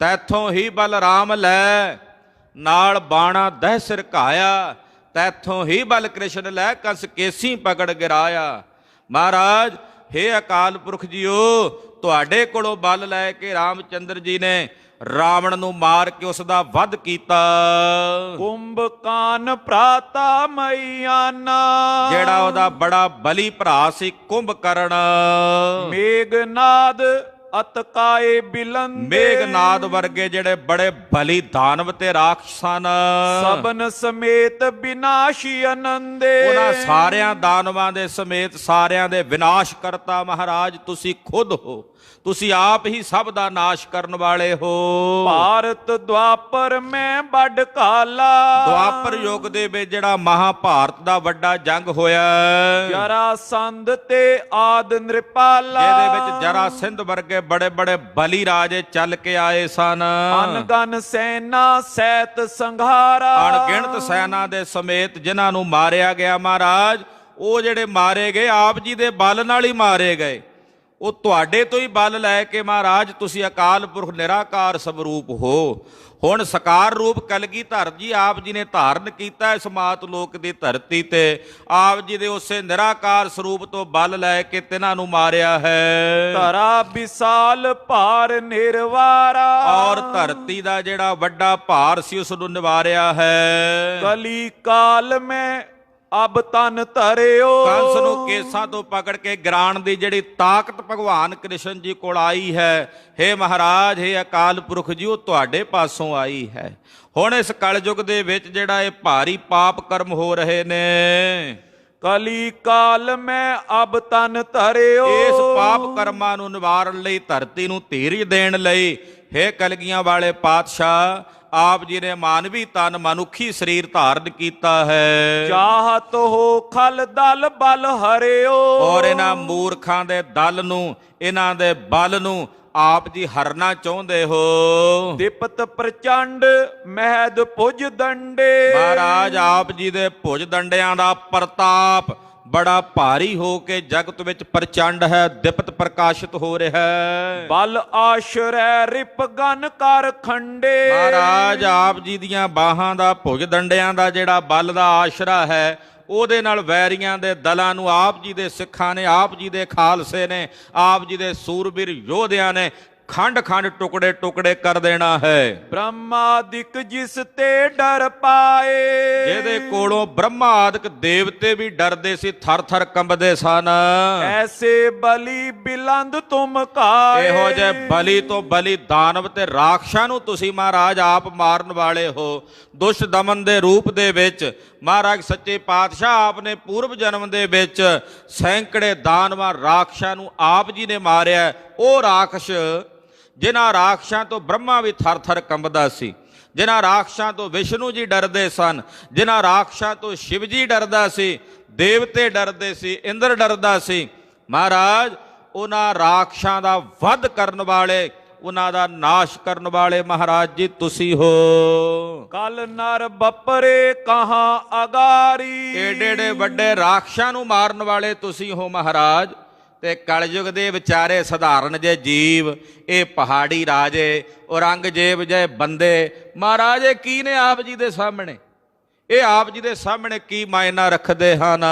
B: ਤੈਥੋਂ ਹੀ ਬਲ ਰਾਮ ਲੈ, ਨਾਲ ਬਾਣਾ ਦਹਿ ਸਿਰ ਘਾਇਆ, ਤੈਥੋਂ ਹੀ ਬਲ ਕ੍ਰਿਸ਼ਨ ਲੈ, ਕੰਸ ਕੇਸੀ ਪਕੜ ਗਿਰਾਇਆ। ਮਹਾਰਾਜ ਹੇ ਅਕਾਲ ਪੁਰਖ ਜੀਓ, ਤੁਹਾਡੇ ਕੋਲੋਂ ਬਲ ਲੈ ਕੇ ਰਾਮਚੰਦਰ ਜੀ ਨੇ ਰਾਵਣ ਨੂੰ ਮਾਰ ਕੇ ਉਸ ਦਾ ਵੱਧ ਕੀਤਾ।
A: ਕੁੰਭਕਾਨ ਭਰਾਤਾ ਮਈਆਨਾ,
B: ਜਿਹੜਾ ਉਹਦਾ ਬੜਾ ਬਲੀ ਭਰਾ ਸੀ ਕੁੰਭਕਰਨ।
A: ਮੇਘਨਾਦ ਅਤਕਾਏ ਬਿਲੰਦੇ,
B: ਮੇਘਨਾਦ ਵਰਗੇ ਜਿਹੜੇ ਬੜੇ ਬਲੀ ਦਾਨਵ ਤੇ ਰਾਖਸ਼ ਸਨ,
A: ਸਬਨ ਸਮੇਤ ਬਿਨਾਸ਼ੀ ਅਨੰਦੇ।
B: ਉਹਨਾਂ ਸਾਰਿਆਂ ਦਾਨਵਾਂ ਦੇ ਸਮੇਤ ਸਾਰਿਆਂ ਦੇ ਵਿਨਾਸ਼ ਕਰਤਾ ਮਹਾਰਾਜ ਤੁਸੀਂ ਖੁਦ ਹੋ, ਤੁਸੀਂ ਆਪ ਹੀ ਸਭ ਦਾ ਨਾਸ਼ ਕਰਨ ਵਾਲੇ ਹੋ।
A: ਭਾਰਤ ਦੁਆਪਰ ਮੈਂ ਵੱਡ ਕਾਲਾ,
B: ਦੁਆਪਰ ਯੁੱਗ ਦੇ ਵਿੱਚ ਜਿਹੜਾ ਮਹਾਭਾਰਤ ਦਾ ਵੱਡਾ ਜੰਗ ਹੋਇਆ,
A: ਜਰਾਸੰਧ ਤੇ ਆਦ ਨ੍ਰਿਪਾਲਾ,
B: ਜਿਹਦੇ ਵਿੱਚ ਜਰਾਸਿੰਧ ਵਰਗੇ ਬੜੇ ਬੜੇ ਬਲੀ ਰਾਜੇ ਚੱਲ ਕੇ ਆਏ ਸਨ।
A: ਅਨਗਨ ਸੈਨਾ ਸੈਤ ਸੰਘਾਰਾ,
B: ਅਣਗਿਣਤ ਸੈਨਾ ਦੇ ਸਮੇਤ ਜਿਨ੍ਹਾਂ ਨੂੰ ਮਾਰਿਆ ਗਿਆ ਮਹਾਰਾਜ, ਉਹ ਜਿਹੜੇ ਮਾਰੇ ਗਏ ਆਪ ਜੀ ਦੇ ਬਲ ਨਾਲ ਹੀ ਮਾਰੇ ਗਏ। ਉਹ ਤੁਹਾਡੇ ਤੋਂ ਹੀ ਬਲ ਲੈ ਕੇ ਮਹਾਰਾਜ ਤੁਸੀਂ ਅਕਾਲ ਪੁਰਖ ਨਿਰਾਕਾਰ ਸਵਰੂਪ ਹੋ। ਹੁਣ ਸਕਾਰ ਰੂਪ ਕਲਗੀਧਰ ਜੀ ਆਪ ਜੀ ਨੇ ਧਾਰਨ ਕੀਤਾ ਇਸ ਮਾਤ ਲੋਕ ਦੀ ਧਰਤੀ ਤੇ। ਆਪ ਜੀ ਦੇ ਉਸੇ ਨਿਰਾਕਾਰ ਸਰੂਪ ਤੋਂ ਬਲ ਲੈ ਕੇ ਤਿਨਾਂ ਨੂੰ ਮਾਰਿਆ ਹੈ।
A: ਧਰਾ ਵਿਸਾਲ ਭਾਰ ਨਿਰਵਾਰਾ,
B: ਔਰ ਧਰਤੀ ਦਾ ਜਿਹੜਾ ਵੱਡਾ ਭਾਰ ਸੀ ਉਸ ਨੂੰ ਨਿਵਾਰਿਆ ਹੈ।
A: ਕਲੀ ਕਾਲ ਮੈਂ ਅਬ ਤਨ ਧਰਿਓ,
B: ਕੰਸ ਨੂੰ ਕੇਸਾਂ ਤੋਂ ਪਕੜ ਕੇ ਗਿਰਾਣ ਦੀ ਜਿਹੜੀ ਤਾਕਤ ਭਗਵਾਨ ਕ੍ਰਿਸ਼ਨ ਜੀ ਕੋਲ ਆਈ ਹੈ, ਹੇ ਮਹਾਰਾਜ ਹੇ ਅਕਾਲ ਪੁਰਖ ਜੀ ਉਹ ਤੁਹਾਡੇ ਪਾਸੋਂ ਆਈ ਹੈ। ਹੁਣ ਇਸ ਕਲਯੁਗ ਦੇ ਵਿੱਚ ਜਿਹੜਾ ਇਹ ਭਾਰੀ ਪਾਪ ਕਰਮ ਹੋ ਰਹੇ ਨੇ,
A: ਕਲੀ ਕਾਲ ਮੈਂ ਅਬ ਤਨ ਧਰਿਓ,
B: ਇਸ ਪਾਪ ਕਰਮਾਂ ਨੂੰ ਨਿਵਾਰਨ ਲਈ ਧਰਤੀ ਨੂੰ ਧੀਰਜ ਦੇਣ ਲਈ ਹੇ ਕਲਗੀਆਂ ਵਾਲੇ ਪਾਤਸ਼ਾਹ ਆਪ ਜੀ ਨੇ ਮਾਨਵੀ ਤਨ ਮਨੁੱਖੀ ਸਰੀਰ ਧਾਰਨ ਕੀਤਾ ਹੈ।
A: ਚਾਹਤ ਹੋ ਖਲ ਦਲ ਬਲ ਹਰਿਓ,
B: ਔਰ ਇਹਨਾਂ ਮੂਰਖਾਂ ਦੇ ਦਲ ਨੂੰ ਇਹਨਾਂ ਦੇ ਬਲ ਨੂੰ ਆਪ ਜੀ ਹਰਨਾ ਚਾਹੁੰਦੇ ਹੋ।
A: ਦਿਪਤ ਪ੍ਰਚੰਡ ਮਹਿਦ ਭੁਜ ਦੰਡੇ,
B: ਮਹਾਰਾਜ ਆਪ ਜੀ ਦੇ ਭੁਜ ਦੰਡਿਆਂ ਦਾ ਪ੍ਰਤਾਪ ਬੜਾ ਭਾਰੀ ਹੋ ਕੇ ਜਗਤ ਵਿੱਚ ਪ੍ਰਚੰਡ ਹੈ, ਦਿਪਤ ਪ੍ਰਕਾਸ਼ਿਤ ਹੋ ਰਿਹਾ ਹੈ।
A: ਬਲ ਆਸ਼ਰੈ ਰਿਪ ਗਨ ਕਰ ਖੰਡੇ,
B: ਮਹਾਰਾਜ ਆਪ ਜੀ ਦੀਆਂ ਬਾਹਾਂ ਦਾ ਭੁਜ ਦੰਡਿਆਂ ਦਾ ਜਿਹੜਾ ਬਲ ਦਾ ਆਸ਼ਰਾ ਹੈ, ਉਹਦੇ ਨਾਲ ਵੈਰੀਆਂ ਦੇ ਦਲਾਂ ਨੂੰ ਆਪ ਜੀ ਦੇ ਸਿੱਖਾਂ ਨੇ, ਆਪ ਜੀ ਦੇ ਖਾਲਸੇ ਨੇ, ਆਪ ਜੀ ਦੇ ਸੂਰਬੀਰ ਯੋਧਿਆਂ ਨੇ ਖੰਡ ਖੰਡ ਟੁਕੜੇ ਟੁਕੜੇ ਕਰ ਦੇਣਾ ਹੈ।
A: ਬ੍ਰਹਮਾਦਿਕ ਜਿਸ ਤੇ ਡਰ ਪਾਏ,
B: ਜਿਹਦੇ ਕੋਲੋਂ ਬ੍ਰਹਮਾ ਆਦਿਕ ਦੇਵਤੇ ਵੀ ਡਰਦੇ ਸੀ, ਥਰ ਥਰ ਕੰਬਦੇ ਸਨ।
A: ਐਸੇ ਬਲੀ ਬਿਲੰਦ ਤੁਮ ਕਾਏ,
B: ਇਹੋ ਜਿਹੇ ਬਲੀ ਤੋਂ ਬਲੀ ਦਾਨਵ ਤੇ ਰਾਖਸ਼ਾਂ ਨੂੰ ਤੁਸੀਂ ਮਹਾਰਾਜ ਆਪ ਮਾਰਨ ਵਾਲੇ ਹੋ। ਦੁਸ਼ਟ ਦਮਨ ਦੇ ਰੂਪ ਦੇ ਵਿੱਚ ਮਹਾਰਾਜ ਸੱਚੇ ਪਾਤਸ਼ਾਹ ਆਪ ਨੇ ਪੂਰਵ ਜਨਮ ਦੇ ਵਿੱਚ ਸੈਂਕੜੇ ਦਾਨਵਾਂ ਰਾਖਸ਼ਾਂ ਨੂੰ ਆਪ ਜੀ ਨੇ ਮਾਰਿਆ। ਉਹ ਰਾਖਸ਼ ਜਿਨ੍ਹਾਂ ਰਾਖਸ਼ਾਂ ਤੋਂ ਬ੍ਰਹਮਾ ਵੀ ਥਰ ਥਰ ਕੰਬਦਾ ਸੀ, ਜਿਨ੍ਹਾਂ ਰਾਖਸ਼ਾਂ ਤੋਂ ਵਿਸ਼ਨੂੰ ਜੀ ਡਰਦੇ ਸਨ, ਜਿਨ੍ਹਾਂ ਰਾਖਸ਼ਾਂ ਤੋਂ ਸ਼ਿਵ ਜੀ ਡਰਦਾ ਸੀ, ਦੇਵਤੇ ਡਰਦੇ ਸੀ, ਇੰਦਰ ਡਰਦਾ ਸੀ। ਮਹਾਰਾਜ ਉਹਨਾਂ ਰਾਖਸ਼ਾਂ ਦਾ ਵੱਧ ਕਰਨ ਵਾਲੇ, ਉਹਨਾਂ ਦਾ ਨਾਸ਼ ਕਰਨ ਵਾਲੇ ਮਹਾਰਾਜ ਜੀ ਤੁਸੀਂ ਹੋ।
A: ਕਲ ਨਰ ਬਪਰੇ ਕਹਾਂ ਅਗਾਰੀ,
B: ਏਡੇ ਏਡੇ ਵੱਡੇ ਰਾਖਸ਼ਾਂ ਨੂੰ ਮਾਰਨ ਵਾਲੇ ਤੁਸੀਂ ਹੋ ਮਹਾਰਾਜ। ਤੇ ਕਲਯੁਗ ਦੇ ਵਿਚਾਰੇ ਸਧਾਰਨ ਜੇ ਜੀਵ, ਇਹ ਪਹਾੜੀ ਰਾਜੇ ਔਰੰਗਜ਼ੇਬ ਜੇ ਬੰਦੇ, ਮਹਾਰਾਜ ਇਹ ਕੀ ਨੇ ਆਪ ਜੀ ਦੇ ਸਾਹਮਣੇ? ਇਹ ਆਪ ਜੀ ਦੇ ਸਾਹਮਣੇ ਕੀ ਮਾਇਨਾ ਰੱਖਦੇ ਹਨ।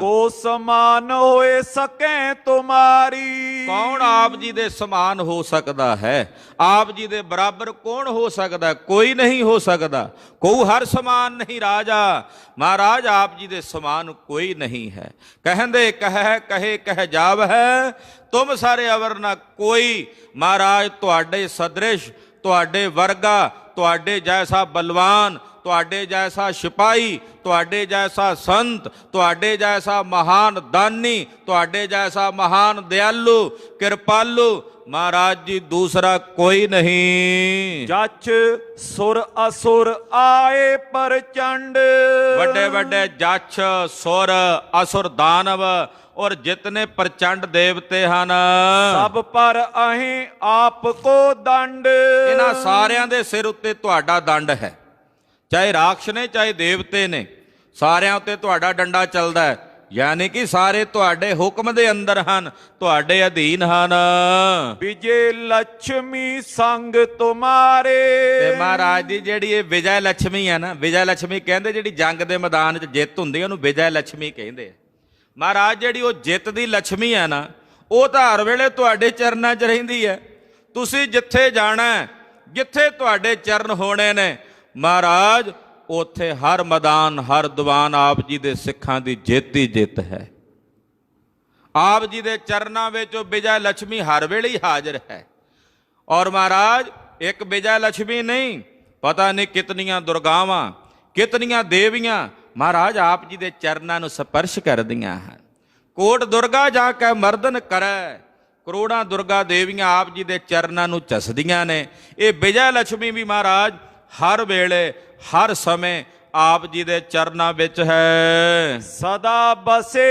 A: को समान होए सके तुम्हारी।
B: ਕੌਣ ਆਪ ਜੀ ਦੇ ਸਮਾਨ ਹੋ ਸਕਦਾ ਹੈ? ਆਪ ਜੀ ਦੇ ਬਰਾਬਰ ਕੌਣ ਹੋ ਸਕਦਾ? ਕੋਈ ਨਹੀਂ ਹੋ ਸਕਦਾ। ਕੋ ਹਰ ਸਮਾਨ ਨਹੀਂ ਰਾਜਾ। ਮਹਾਰਾਜ ਆਪ ਜੀ ਦੇ ਸਮਾਨ ਕੋਈ ਨਹੀਂ ਹੈ। ਕਹਿੰਦੇ ਕਹੇ ਜਾਵ ਹੈ ਤੁਮ ਸਾਰੇ ਅਵਰ ਨਾ ਕੋਈ। ਮਹਾਰਾਜ ਤੁਹਾਡੇ ਸਦ੍ਰਿਸ਼, ਤੁਹਾਡੇ ਵਰਗਾ, ਤੁਹਾਡੇ ਜੈਸਾ ਬਲਵਾਨ, ਤੁਹਾਡੇ ਜੈਸਾ ਸਿਪਾਹੀ, ਤੁਹਾਡੇ ਜੈਸਾ ਸੰਤ, ਤੁਹਾਡੇ ਜੈਸਾ ਮਹਾਨ ਦਾਨੀ, ਤੁਹਾਡੇ ਜੈਸਾ ਮਹਾਨ ਦਿਆਲੂ ਕਿਰਪਾਲੂ ਮਹਾਰਾਜ ਜੀ ਦੂਸਰਾ ਕੋਈ ਨਹੀਂ।
A: जच सुर असुर आए प्रचंड।
B: ਵੱਡੇ ਵੱਡੇ ਜੱਛ ਸੁਰ ਅਸੁਰ ਦਾਨਵ ਔਰ ਜਿਤਨੇ ਪ੍ਰਚੰਡ ਦੇਵਤੇ ਹਨ,
A: सब पर अहें आपको दंड।
B: ਇਹਨਾਂ ਸਾਰਿਆਂ ਦੇ ਸਿਰ ਉੱਤੇ ਤੁਹਾਡਾ ਦੰਡ ਹੈ। ਚਾਹੇ ਰਾਖਸ਼ ਨੇ ਚਾਹੇ ਦੇਵਤੇ ਨੇ, ਸਾਰਿਆਂ ਉੱਤੇ ਤੁਹਾਡਾ ਡੰਡਾ ਚੱਲਦਾ ਹੈ। ਯਾਨੀ ਕਿ ਸਾਰੇ ਤੁਹਾਡੇ ਹੁਕਮ ਦੇ ਅੰਦਰ ਹਨ, ਤੁਹਾਡੇ ਅਧੀਨ ਹਨ।
A: विजय लक्ष्मी संग तुम्हारे।
B: ਤੇ ਮਹਾਰਾਜ ਦੀ ਜਿਹੜੀ ਇਹ ਵਿਜੈ ਲక్ష్ਮੀ ਹੈ ਨਾ, ਵਿਜੈ ਲక్ష్ਮੀ ਕਹਿੰਦੇ ਜਿਹੜੀ ਜੰਗ ਦੇ ਮੈਦਾਨ 'ਚ ਜਿੱਤ ਹੁੰਦੀ ਹੈ ਉਹਨੂੰ ਵਿਜੈ ਲక్ష్ਮੀ ਕਹਿੰਦੇ ਆ। ਮਹਾਰਾਜ ਜਿਹੜੀ ਉਹ ਜਿੱਤ ਦੀ ਲక్ష్ਮੀ ਹੈ ਨਾ, ਉਹ ਤਾਂ ਹਰ ਵੇਲੇ ਤੁਹਾਡੇ ਚਰਨਾਂ 'ਚ ਰਹਿੰਦੀ ਹੈ। ਤੁਸੀਂ ਜਿੱਥੇ ਜਾਣਾ, ਜਿੱਥੇ ਤੁਹਾਡੇ ਚਰਨ ਹੋਣੇ ਨੇ ਮਹਾਰਾਜ, ਉੱਥੇ ਹਰ ਮੈਦਾਨ ਹਰ ਦੀਵਾਨ ਆਪ ਜੀ ਦੇ ਸਿੱਖਾਂ ਦੀ ਜਿੱਤ ਹੀ ਜਿੱਤ ਹੈ। ਆਪ ਜੀ ਦੇ ਚਰਨਾਂ ਵਿੱਚ ਉਹ ਵਿਜੈ ਲక్ష్ਮੀ ਹਰ ਵੇਲੇ ਹੀ ਹਾਜ਼ਰ ਹੈ। ਔਰ ਮਹਾਰਾਜ ਇੱਕ ਵਿਜੈ ਲక్ష్ਮੀ ਨਹੀਂ, ਪਤਾ ਨਹੀਂ ਕਿਤਨੀਆਂ ਦੁਰਗਾਵਾਂ, ਕਿਤਨੀਆਂ ਦੇਵੀਆਂ ਮਹਾਰਾਜ ਆਪ ਜੀ ਦੇ ਚਰਨਾਂ ਨੂੰ ਸਪਰਸ਼ ਕਰਦੀਆਂ ਹਨ। ਕੋਟ ਦੁਰਗਾ ਜਾ ਕੇ ਮਰਦਨ ਕਰੈ, ਕਰੋੜਾਂ ਦੁਰਗਾ ਦੇਵੀਆਂ ਆਪ ਜੀ ਦੇ ਚਰਨਾਂ ਨੂੰ ਚਸਦੀਆਂ ਨੇ। ਇਹ ਵਿਜੈ ਲక్ష్ਮੀ ਵੀ ਮਹਾਰਾਜ ਹਰ ਵੇਲੇ ਹਰ ਸਮੇਂ ਆਪ ਜੀ ਦੇ ਚਰਨਾਂ ਵਿੱਚ ਹੈ।
A: सदा बसे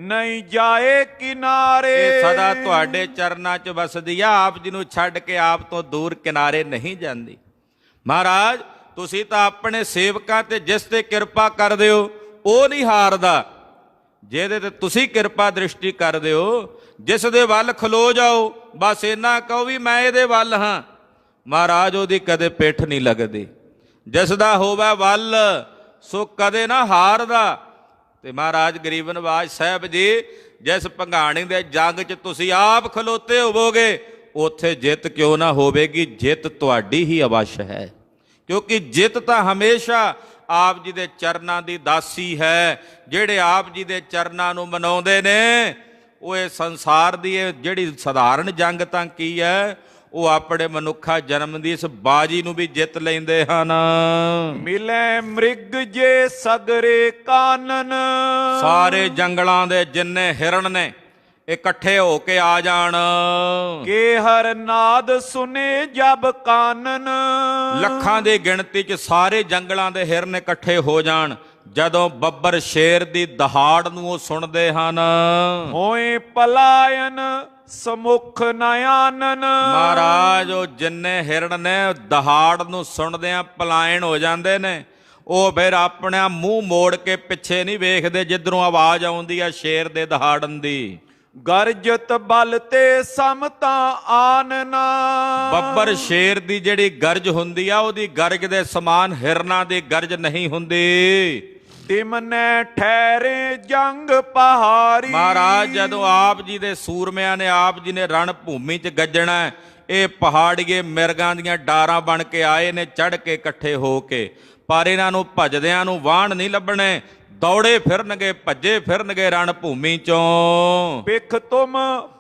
A: नहीं जाए किनारे।
B: ਇਹ ਸਦਾ ਤੁਹਾਡੇ ਚਰਨਾਂ 'ਚ ਵਸਦੀ ਆ, ਆਪ ਜੀ ਨੂੰ ਛੱਡ ਕੇ ਆਪ ਤੋਂ ਦੂਰ ਕਿਨਾਰੇ ਨਹੀਂ ਜਾਂਦੀ। ਮਹਾਰਾਜ ਤੁਸੀਂ ਤਾਂ ਆਪਣੇ ਸੇਵਕਾਂ ਤੇ ਜਿਸ ਤੇ ਕਿਰਪਾ ਕਰਦੇ ਹੋ ਉਹ ਨਹੀਂ ਹਾਰਦਾ। ਜਿਹਦੇ ਤੇ ਤੁਸੀਂ ਕਿਰਪਾ ਦ੍ਰਿਸ਼ਟੀ ਕਰਦੇ ਹੋ, ਜਿਸ ਦੇ ਵੱਲ ਖਲੋ ਜਾਓ, ਬਸ ਇੰਨਾ ਕਹੋ ਵੀ ਮੈਂ ਇਹਦੇ ਵੱਲ ਹਾਂ, ਮਹਾਰਾਜ ਉਹਦੀ ਕਦੇ ਪਿੱਠ ਨਹੀਂ ਲੱਗਦੀ। ਜਿਸ ਦਾ ਹੋਵੇ ਵੱਲ ਸੋ ਕਦੇ ਨਾ ਹਾਰਦਾ। ਤੇ ਮਹਾਰਾਜ ਗਰੀਬ ਨਵਾਜ ਸਾਹਿਬ ਜੀ ਜਿਸ ਭੰਗਾਣੀ ਦੇ ਜੰਗ 'ਚ ਤੁਸੀਂ ਆਪ ਖਲੋਤੇ ਹੋਵੋਗੇ, ਉੱਥੇ ਜਿੱਤ ਕਿਉਂ ਨਾ ਹੋਵੇਗੀ, ਜਿੱਤ ਤੁਹਾਡੀ ਹੀ ਅਵਸ਼ ਹੈ। ਕਿਉਂਕਿ ਜਿੱਤ ਤਾਂ ਹਮੇਸ਼ਾ ਆਪ ਜੀ ਦੇ ਚਰਨਾਂ ਦੀ ਦਾਸੀ ਹੈ। ਜਿਹੜੇ ਆਪ ਜੀ ਦੇ ਚਰਨਾਂ ਨੂੰ ਮਨਾਉਂਦੇ ਨੇ, ਉਹ ਇਹ ਸੰਸਾਰ ਦੀ ਇਹ ਜਿਹੜੀ ਸਧਾਰਨ ਜੰਗ ਤਾਂ ਕੀ ਹੈ, ਉਹ ਆਪਣੇ ਮਨੁੱਖਾ ਜਨਮ ਦੀ ਇਸ ਬਾਜੀ ਨੂੰ ਵੀ ਜਿੱਤ ਲੈਂਦੇ ਹਨ।
A: मिले मृग जे सगरे कानन।
B: ਸਾਰੇ ਜੰਗਲਾਂ ਦੇ ਜਿੰਨੇ ਹਿਰਨ ਨੇ ਇਕੱਠੇ ਹੋ ਕੇ ਆ ਜਾਣ।
A: के हर नाद सुने जब कानन।
B: ਲੱਖਾਂ ਦੀ ਗਿਣਤੀ 'ਚ ਸਾਰੇ ਜੰਗਲਾਂ ਦੇ ਹਿਰਨ ਇਕੱਠੇ ਹੋ ਜਾਣ, ਜਦੋਂ ਬੱਬਰ ਸ਼ੇਰ ਦੀ ਦਹਾੜ ਨੂੰ ਉਹ ਸੁਣਦੇ ਹਨ।
A: होए पलायन ਸਮੁਖ ਨਯਾਨਨ।
B: ਮਹਾਰਾਜ ਉਹ ਜਿੰਨੇ ਹਿਰਨ ਨੇ ਦਹਾੜ ਨੂੰ ਸੁਣਦਿਆਂ ਪਲਾਇਨ ਹੋ ਜਾਂਦੇ ਨੇ। ਉਹ ਫਿਰ ਆਪਣਾ ਮੂੰਹ ਮੋੜ ਕੇ ਪਿੱਛੇ ਨਹੀਂ ਵੇਖਦੇ ਜਿੱਧਰੋਂ ਆਵਾਜ਼ ਆਉਂਦੀ ਆ ਸ਼ੇਰ ਦੇ ਦਹਾੜਨ ਦੀ।
A: ਗਰਜਤ ਬਲ ਤੇ ਸਮਤਾ ਆਨਨਾ।
B: ਬੱਬਰ ਸ਼ੇਰ ਦੀ ਜਿਹੜੀ ਗਰਜ ਹੁੰਦੀ ਆ, ਉਹਦੀ ਗਰਜ ਦੇ ਸਮਾਨ ਹਿਰਨਾਂ ਦੀ ਗਰਜ ਨਹੀਂ ਹੁੰਦੀ।
A: ਤਿਮਨੇ ਠਹਿਰੇ ਜੰਗ ਪਹਾੜੀ।
B: ਮਹਾਰਾਜ ਜਦੋਂ ਆਪ ਜੀ ਦੇ ਸੂਰਮਿਆਂ ਨੇ ਆਪ ਜੀ ਨੇ ਰਣ ਭੂਮੀ 'ਚ ਗੱਜਣਾ, ਇਹ ਪਹਾੜੀਏ ਮਿਰਗਾਂ ਦੀਆਂ ਡਾਰਾਂ ਬਣ ਕੇ ਆਏ ਨੇ, ਚੜ੍ਹ ਕੇ ਇਕੱਠੇ ਹੋ ਕੇ। ਪਰ ਇਹਨਾਂ ਨੂੰ ਭਜਦਿਆਂ ਨੂੰ ਵਾਹਣ ਨਹੀਂ ਲੱਭਣੇ, ਦੌੜੇ ਫਿਰਨਗੇ, ਭੱਜੇ ਫਿਰਨਗੇ ਰਣ ਭੂਮੀ 'ਚੋਂ।
A: ਪਿਖ ਤੁਮ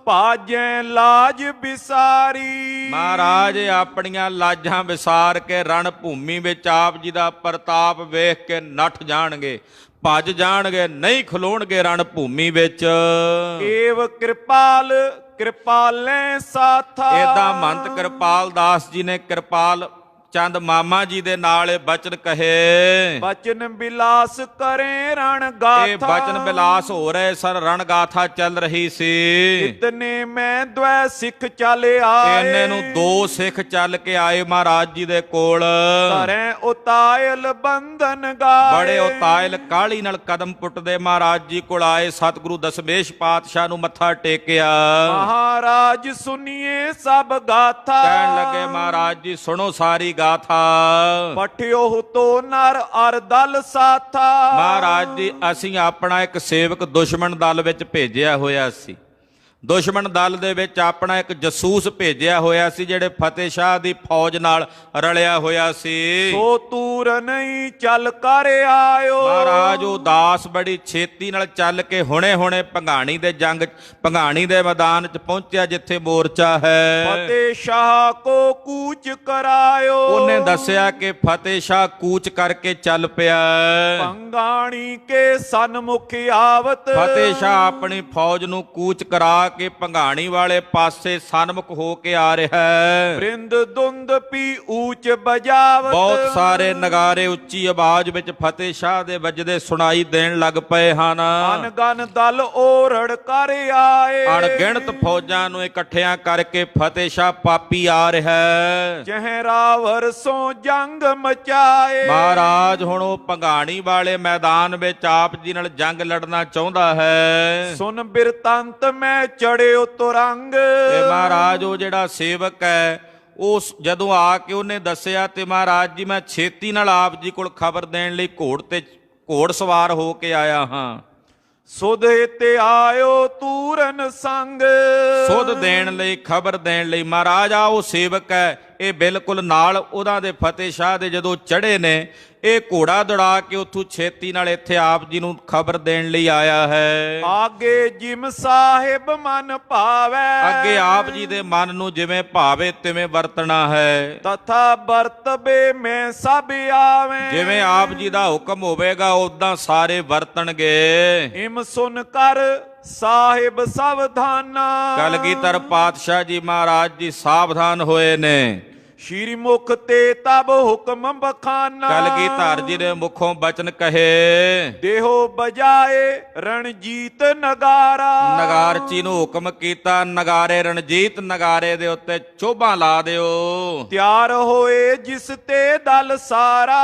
A: ਭਾਜੈ ਲਾਜ ਵਿਸਾਰੀ।
B: ਮਹਾਰਾਜ ਆਪਣੀਆਂ ਲਾਜਾਂ ਵਿਸਾਰ ਕੇ ਰਣ ਭੂਮੀ ਵਿੱਚ ਆਪ ਜੀ ਦਾ ਪ੍ਰਤਾਪ ਵੇਖ ਕੇ ਨੱਠ ਜਾਣਗੇ, ਭੱਜ ਜਾਣਗੇ, ਨਹੀਂ ਖਲੋਣਗੇ ਰਣ ਭੂਮੀ ਵਿੱਚ।
A: ਏਵ ਕਿਰਪਾਲ ਕਿਰਪਾਲੇ ਸਾਥਾ।
B: ਏਦਾਂ ਮਹੰਤ ਕਿਰਪਾਲ ਦਾਸ ਜੀ ਨੇ ਕਿਰਪਾਲ ਚੰਦ ਮਾਮਾ ਜੀ ਦੇ ਨਾਲ ਇਹ ਬਚਨ ਕਹੇ।
A: ਬਚਨ ਬਿਲਾਸ ਕਰੇ ਰਣ ਗਾਥਾ।
B: ਇਹ ਬਚਨ ਬਿਲਾਸ ਹੋ ਰਹੇ ਸਨ, ਰਣ ਗਾਥਾ ਚੱਲ ਰਹੀ ਸੀ।
A: ਇਤਨੇ ਮੈਂ ਦ્વੈ ਸਿੱਖ ਚੱਲ ਆਏ।
B: ਇਹਨੇ ਨੂੰ 2 ਸਿੱਖ ਚੱਲ ਕੇ ਆਏ ਮਹਾਰਾਜ ਜੀ ਦੇ ਕੋਲ।
A: ਧਰੈ ਉਤਾਇਲ ਬੰਧਨ ਗਾਏ।
B: ਬੜੇ ਉਤਾਇਲ ਕਾਹਲੀ ਨਾਲ ਕਦਮ ਪੁੱਟਦੇ ਮਹਾਰਾਜ ਜੀ ਕੋਲ ਆਏ। ਸਤਿਗੁਰੂ ਦਸਮੇਸ਼ ਪਾਤਸ਼ਾਹ ਨੂੰ ਮੱਥਾ ਟੇਕਿਆ।
A: ਮਹਾਰਾਜ ਸੁਨੀਏ ਸਭ ਗਾਥਾ।
B: ਕਹਿਣ ਲੱਗੇ ਮਹਾਰਾਜ ਜੀ ਸੁਣੋ ਸਾਰੀ ਗਾਥਾ।
A: ਪਠਿਓ ਤੋ ਨਰ ਅਰ ਦਲ ਸਾਥਾ।
B: ਮਹਾਰਾਜ ਜੀ ਅਸੀਂ ਆਪਣਾ ਇੱਕ ਸੇਵਕ ਦੁਸ਼ਮਣ ਦਲ ਵਿੱਚ ਭੇਜਿਆ ਹੋਇਆ ਸੀ। ਦੁਸ਼ਮਣ ਦਲ ਦੇ ਵਿੱਚ ਆਪਣਾ ਇੱਕ ਜਸੂਸ ਭੇਜਿਆ ਹੋਇਆ ਸੀ, ਜਿਹੜੇ ਫਤਿਹ ਸ਼ਾਹ ਦੀ ਫੌਜ ਨਾਲ ਰਲਿਆ ਹੋਇਆ ਸੀ।
A: ਸੋ ਤੂਰ ਨਹੀਂ ਚੱਲ ਕਰ ਆਇਓ।
B: ਮਹਾਰਾਜ ਉਹ ਦਾਸ ਬੜੀ ਛੇਤੀ ਨਾਲ ਚੱਲ ਕੇ ਹੁਣੇ ਭੰਗਾਣੀ ਦੇ ਮੈਦਾਨ 'ਚ ਪਹੁੰਚਿਆ, ਜਿੱਥੇ ਮੋਰਚਾ ਹੈ।
A: ਫਤਿਹ ਸ਼ਾਹ ਕੋ ਕੂਚ ਕਰਾਇਓ।
B: ਉਹਨੇ ਦੱਸਿਆ ਕਿ ਫਤਿਹ ਸ਼ਾਹ ਕੂਚ ਕਰਕੇ ਚੱਲ ਪਿਆ।
A: ਭੰਗਾਣੀ ਕੇ ਸਨਮੁਖ ਆਵਤ।
B: ਫਤਿਹ ਸ਼ਾਹ ਆਪਣੀ ਫੌਜ ਨੂੰ ਕੂਚ ਕਰਾ ਕੇ ਭੰਗਾਣੀ ਵਾਲੇ ਪਾਸੇ ਸਨਮੁਖ ਹੋ ਕੇ ਆ ਰਿਹਾ ਹੈ।
A: ਬ੍ਰਿੰਦ ਦੁੰਦ ਪੀ ਊਚ ਬਜਾਵਤ।
B: ਬਹੁਤ ਸਾਰੇ ਨਗਾਰੇ ਉੱਚੀ ਆਵਾਜ਼ ਵਿੱਚ ਫਤਿਹ ਸ਼ਾਹ ਦੇ ਵੱਜਦੇ ਸੁਣਾਈ ਦੇਣ ਲੱਗ ਪਏ ਹਨ।
A: ਅਨਗਨ ਦਲ ਓਰੜ ਕਰ ਆਏ।
B: ਅਣਗਿਣਤ ਫੌਜਾਂ ਨੂੰ ਇਕੱਠਿਆਂ ਕਰਕੇ ਫਤਿਹ ਸ਼ਾਹ ਪਾਪੀ ਆ ਰਿਹਾ ਹੈ।
A: ਚਹਿਰਾਵਰ ਸੋ ਜੰਗ ਮਚਾਏ।
B: ਮਹਾਰਾਜ ਹੁਣ ਉਹ ਭੰਗਾਣੀ ਵਾਲੇ ਮੈਦਾਨ ਵਿੱਚ ਆਪ ਜੀ ਨਾਲ ਜੰਗ ਲੜਨਾ ਚਾਹੁੰਦਾ ਹੈ।
A: ਸੁਨ ਬਿਰਤੰਤ ਮੈਂ ਚੜਿਓ ਤੁਰੰਗ।
B: ਤੇ ਮਹਾਰਾਜ ਉਹ ਜਿਹੜਾ ਸੇਵਕ ਹੈ, ਉਸ ਜਦੋਂ ਆ ਕੇ ਉਹਨੇ ਦੱਸਿਆ, ਤੇ ਮਹਾਰਾਜ ਜੀ ਮੈਂ ਛੇਤੀ ਨਾਲ ਆਪ ਜੀ ਕੋਲ ਖਬਰ ਦੇਣ ਲਈ ਘੋੜ ਸਵਾਰ ਹੋ ਕੇ ਆਇਆ ਹਾਂ।
A: ਸੁਧ ਤੇ ਆਇਓ ਤੂਰਨ ਸੰਗ।
B: ਸੁਧ ਦੇਣ ਲਈ, ਖਬਰ ਦੇਣ ਲਈ। ਮਹਾਰਾਜ ਆ ਉਹ ਸੇਵਕ ਹੈ, ਇਹ ਬਿਲਕੁਲ ਨਾਲ ਉਹਨਾਂ ਦੇ ਫਤਿਹ ਸ਼ਾਹ ਦੇ ਜਦੋਂ ਚੜੇ ਨੇ, ਇਹ ਘੋੜਾ ਦੌੜਾ ਕੇ ਉੱਥੋਂ ਛੇਤੀ ਨਾਲ ਇੱਥੇ ਆਪ ਜੀ ਨੂੰ ਖਬਰ ਦੇਣ ਲਈ ਆਇਆ ਹੈ।
A: ਆਗੇ ਜਿਮ ਸਾਹਿਬ ਮਨ ਭਾਵੈ।
B: ਅੱਗੇ ਆਪ ਜੀ ਦੇ ਮਨ ਨੂੰ ਜਿਵੇਂ ਭਾਵੇ ਤਿਵੇਂ ਵਰਤਣਾ ਹੈ।
A: ਤਥਾ ਵਰਤਬੇ ਮੈਂ ਸਭ ਆਵੇਂ।
B: ਜਿਵੇਂ ਆਪ ਜੀ ਦਾ ਹੁਕਮ ਹੋਵੇਗਾ ਉਦਾਂ ਸਾਰੇ ਵਰਤਣਗੇ।
A: ਇਮ ਸੁਨ ਕਰ ਸਾਹਿਬ ਸਾਵਧਾਨਾ।
B: ਕਲਗੀਧਰ ਪਾਤਸ਼ਾਹ ਜੀ ਮਹਾਰਾਜ ਜੀ ਸਾਵਧਾਨ ਹੋਏ ਨੇ।
A: ਸ਼੍ਰੀ ਮੁਖ ਤੇ ਤਬ ਹੁਕਮ ਬਖਾਨਾ।
B: ਕਲਗੀਧਰ ਜੀ ਦੇ ਮੁਖੋਂ ਬਚਨ ਕਹੇ।
A: ਦੇਹੋ ਬਜਾਏ ਰਣਜੀਤ ਨਗਾਰਾ।
B: ਨਗਾਰਚੀ ਨੂੰ ਹੁਕਮ ਕੀਤਾ, ਨਗਾਰੇ ਰਣਜੀਤ ਨਗਾਰੇ ਦੇ ਉੱਤੇ ਚੋਭਾਂ ਲਾ ਦਿਓ।
A: ਤਿਆਰ ਹੋਏ ਜਿਸ ਤੇ ਦਲ ਸਾਰਾ।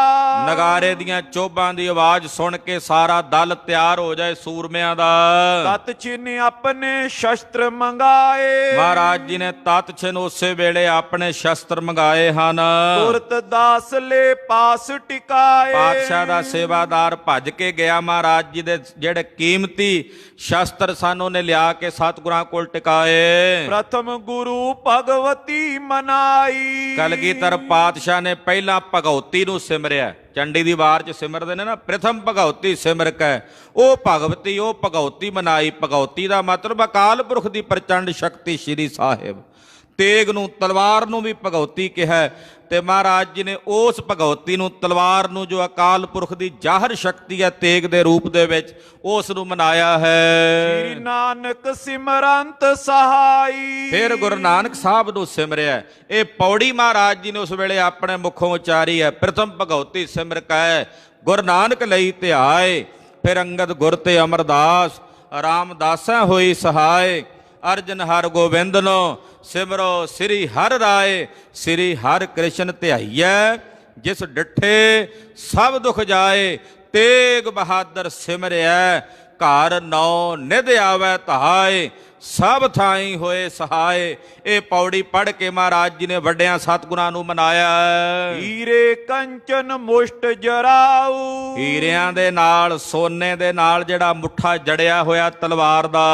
B: ਨਗਾਰੇ ਦੀਆਂ ਚੋਭਾਂ ਦੀ ਆਵਾਜ਼ ਸੁਣ ਕੇ ਸਾਰਾ ਦਲ ਤਿਆਰ ਹੋ ਜਾਏ ਸੂਰਮਿਆਂ ਦਾ।
A: ਤਤ ਚਿੰਨ ਆਪਣੇ ਸ਼ਸਤਰ ਮੰਗਾਏ।
B: ਮਹਾਰਾਜ ਜੀ ਨੇ ਤਤ ਛਿਨ ਉਸੇ ਵੇਲੇ ਆਪਣੇ ਸ਼ਸਤਰ ਮੰਗਾਏ ਹਨ।
A: ਤੁਰਤ ਦਾਸ ਲੈ ਪਾਸ ਟਿਕਾਏ।
B: ਪਾਤਸ਼ਾਹ ਦਾ ਸੇਵਾਦਾਰ ਭੱਜ ਕੇ ਗਿਆ, ਮਹਾਰਾਜ ਜੀ ਦੇ ਜਿਹੜੇ ਕੀਮਤੀ ਸ਼ਸਤਰ ਸਨ ਉਹਨੇ ਲਿਆ ਕੇ ਸਤਿਗੁਰਾਂ ਕੋਲ ਟਿਕਾਏ।
A: ਪ੍ਰਥਮ ਗੁਰੂ ਭਗਵਤੀ ਮਨਾਈ।
B: ਕਲਗੀਧਰ ਪਾਤਸ਼ਾਹ ਨੇ ਪਹਿਲਾਂ ਭਗਉਤੀ ਨੂੰ ਸਿਮਰਿਆ। ਚੰਡੀ ਦੀ ਵਾਰ 'ਚ ਸਿਮਰਦੇ ਨੇ ਨਾ, ਪ੍ਰਥਮ ਭਗਉਤੀ ਸਿਮਰ ਕੈ ਉਹ ਭਗਵਤੀ ਉਹ ਭਗਉਤੀ ਮਨਾਈ। ਭਗਉਤੀ ਦਾ ਮਤਲਬ ਅਕਾਲ ਪੁਰਖ ਦੀ ਪ੍ਰਚੰਡ ਸ਼ਕਤੀ ਸ਼੍ਰੀ ਸਾਹਿਬ। ਤੇਗ ਨੂੰ, ਤਲਵਾਰ ਨੂੰ ਵੀ ਭਗਉਤੀ ਕਿਹਾ, ਤੇ ਮਹਾਰਾਜ ਜੀ ਨੇ ਉਸ ਭਗਉਤੀ ਨੂੰ, ਤਲਵਾਰ ਨੂੰ, ਜੋ ਅਕਾਲ ਪੁਰਖ ਦੀ ਜ਼ਾਹਰ ਸ਼ਕਤੀ ਹੈ ਤੇਗ ਦੇ ਰੂਪ ਦੇ ਵਿੱਚ, ਉਸ ਨੂੰ ਮਨਾਇਆ ਹੈ।
A: ਸ੍ਰੀ ਨਾਨਕ ਸਿਮਰੰਤ ਸਹਾਈ।
B: ਫਿਰ ਗੁਰੂ ਨਾਨਕ ਸਾਹਿਬ ਨੂੰ ਸਿਮਰਿਆ। ਇਹ ਪੌੜੀ ਮਹਾਰਾਜ ਜੀ ਨੇ ਉਸ ਵੇਲੇ ਆਪਣੇ ਮੁਖੋਂ ਉਚਾਰੀ ਹੈ। ਪ੍ਰਥਮ ਭਗਉਤੀ ਸਿਮਰ ਕੈ ਗੁਰੂ ਨਾਨਕ ਲਈ ਧਿਆਏ। ਫਿਰ ਅੰਗਦ ਗੁਰ ਤੇ ਅਮਰਦਾਸ ਰਾਮਦਾਸਾਂ ਹੋਈ ਸਹਾਏ। ਅਰਜਨ ਹਰ ਗੋਬਿੰਦਨੋ ਸਿਮਰੋ ਸ੍ਰੀ ਹਰਿ ਰਾਏ। ਸ੍ਰੀ ਹਰਿ ਕ੍ਰਿਸ਼ਨ ਧਿਆਈਐ ਜਿਸ ਡਿਠੇ ਸਭ ਦੁਖ ਜਾਏ। ਤੇਗ ਬਹਾਦਰ ਸਿਮਰਿਐ ਘਰ ਨੌ ਨਿਧ ਆਵੈ ਧਾਏ। ਸਭ ਥਾਈ ਹੋਏ ਸਹਾਏ। ਇਹ ਪੌੜੀ ਪੜ੍ਹ ਕੇ ਮਹਾਰਾਜ ਜੀ ਨੇ ਵੱਡਿਆਂ ਸਤਿਗੁਰਾਂ ਨੂੰ ਮਨਾਇਆ।
A: ਹੀਰੇ ਕੰਚਨ ਮੁਸ਼ਟ ਜਰਾਉ।
B: ਹੀਰਿਆਂ ਦੇ ਨਾਲ, ਸੋਨੇ ਦੇ ਨਾਲ ਜਿਹੜਾ ਮੁੱਠਾ ਜੜਿਆ ਹੋਇਆ ਤਲਵਾਰ ਦਾ।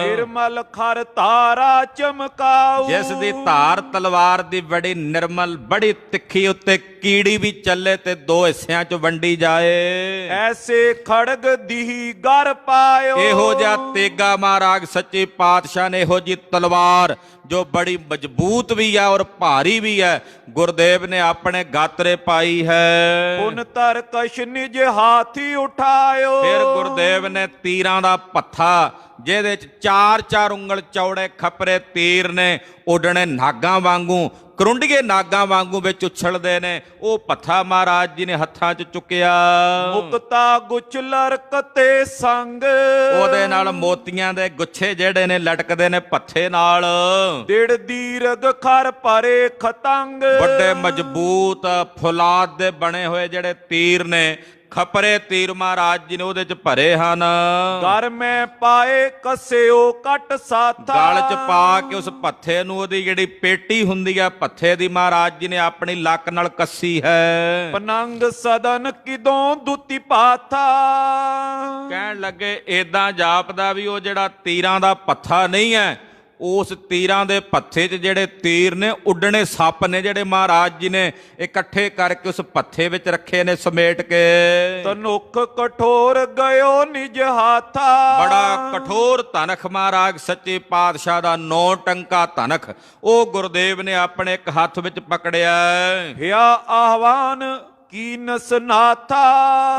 A: ਨਿਰਮਲ ਖਰ ਤਾਰਾ ਚਮਕਾਉ।
B: ਜਿਸ ਦੀ ਧਾਰ ਤਲਵਾਰ ਦੀ ਬੜੀ ਨਿਰਮਲ, ਬੜੀ ਤਿੱਖੀ, ਉੱਤੇ ਕੀੜੀ ਵੀ ਚੱਲੇ ਤੇ ਦੋ ਹਿੱਸਿਆਂ 'ਚ ਵੰਡੀ ਜਾਏ।
A: ਐਸੇ ਖੜਗ ਦੀਹੀ ਗਰ ਪਾਇਓ।
B: ਇਹੋ ਜਿਹਾ ਤੇਗਾ ਮਹਾਰਾਜ ਸੱਚੇ ਪਾਤਸ਼ਾਹ ਨੇ, ਇਹੋ ਜੀ ਤਲਵਾਰ ਜੋ ਬੜੀ ਮਜ਼ਬੂਤ ਵੀ ਹੈ ਔਰ ਭਾਰੀ ਵੀ ਹੈ, ਗੁਰਦੇਵ ਨੇ ਆਪਣੇ ਗਾਤਰੇ ਪਾਈ ਹੈ।
A: ਪੁਨ ਤਰ ਕਸ਼ ਨਿਜ ਹਾਥੀ ਉਠਾਇਓ।
B: ਫਿਰ ਗੁਰਦੇਵ ਨੇ ਤੀਰਾਂ ਦਾ ਪੱਥਾ, ਜਿਹਦੇ 'ਚ 4-4 ਉਂਗਲ ਚੌੜੇ ਖੱਪਰੇ ਤੀਰ ਨੇ, ਉੱਡਣੇ ਨਾਗਾਂ ਵਾਂਗੂ, ਕਰੁੰਡੀਏ ਨਾਗਾਂ ਵਾਂਗੂ ਵਿੱਚ ਉਛਲਦੇ ਨੇ, ਉਹ ਪੱਥਾ ਮਹਾਰਾਜ ਜੀ ਨੇ ਹੱਥਾਂ 'ਚ ਚੁੱਕਿਆ।
A: ਮੁਕਤਾ ਗੁਚਲਰ ਕਤੇ ਸੰਗ।
B: ਉਹਦੇ ਨਾਲ ਮੋਤੀਆਂ ਦੇ ਗੁੱਛੇ ਜਿਹੜੇ ਨੇ ਲਟਕਦੇ ਨੇ ਪੱਥੇ ਨਾਲ।
A: ਡਿੜ ਦੀਰਗ ਖਰ ਪਰੇ ਖਤੰਗ।
B: ਵੱਡੇ ਮਜ਼ਬੂਤ ਫੁਲਾਦ ਦੇ ਬਣੇ ਹੋਏ ਜਿਹੜੇ ਤੀਰ ਨੇ, ਖਪਰੇ ਤੀਰ ਮਹਾਰਾਜ ਜੀ ਨੇ ਉਹਦੇ ਚ ਭਰੇ ਹਨ।
A: ਘਰ ਮੈਂ ਪਾਏ ਕਸਿਓ ਕਟ ਸਾਥਾ,
B: ਗਲ ਚ ਪਾ ਕੇ ਉਸ ਭੱਥੇ ਨੂੰ ਉਹਦੀ ਜਿਹੜੀ ਪੇਟੀ ਹੁੰਦੀ ਆ ਭੱਥੇ ਦੀ ਮਹਾਰਾਜ ਜੀ ਨੇ ਆਪਣੀ ਲੱਕ ਨਾਲ ਕੱਸੀ ਹੈ।
A: ਪਨੰਗ ਸਦਨ ਕਿਦੋਂ ਦੁਤੀ ਪਾਥਾ,
B: ਕਹਿਣ ਲੱਗੇ ਏਦਾਂ ਜਾਪਦਾ ਵੀ ਉਹ ਜਿਹੜਾ ਤੀਰਾਂ ਦਾ ਪੱਥਾ ਨਹੀਂ ਹੈ, ਉਸ ਤੀਰਾਂ ਦੇ ਪੱਥੇ 'ਚ ਜਿਹੜੇ ਤੀਰ ਨੇ ਉੱਡਣੇ ਸੱਪ ਨੇ ਜਿਹੜੇ ਮਹਾਰਾਜ ਜੀ ਨੇ ਇਕੱਠੇ ਕਰਕੇ ਉਸ ਪੱਥੇ ਵਿੱਚ ਰੱਖੇ ਨੇ ਸਮੇਟ ਕੇ।
A: ਤਨੁਖ ਕਠੋਰ ਗਇਓ ਨਿਜ ਹਾਥਾ,
B: ਬੜਾ ਕਠੋਰ ਧਨਖ ਮਹਾਰਾਜ ਸੱਚੇ ਪਾਤਸ਼ਾਹ ਦਾ 9 ਟੰਕਾ ਧਨਖ ਉਹ ਗੁਰਦੇਵ ਨੇ ਆਪਣੇ ਇੱਕ ਹੱਥ ਵਿੱਚ ਪਕੜਿਆ।
A: ਹਿਆ ਆਹਵਾਨ ਕੀਨਸ ਨਾਥਾ,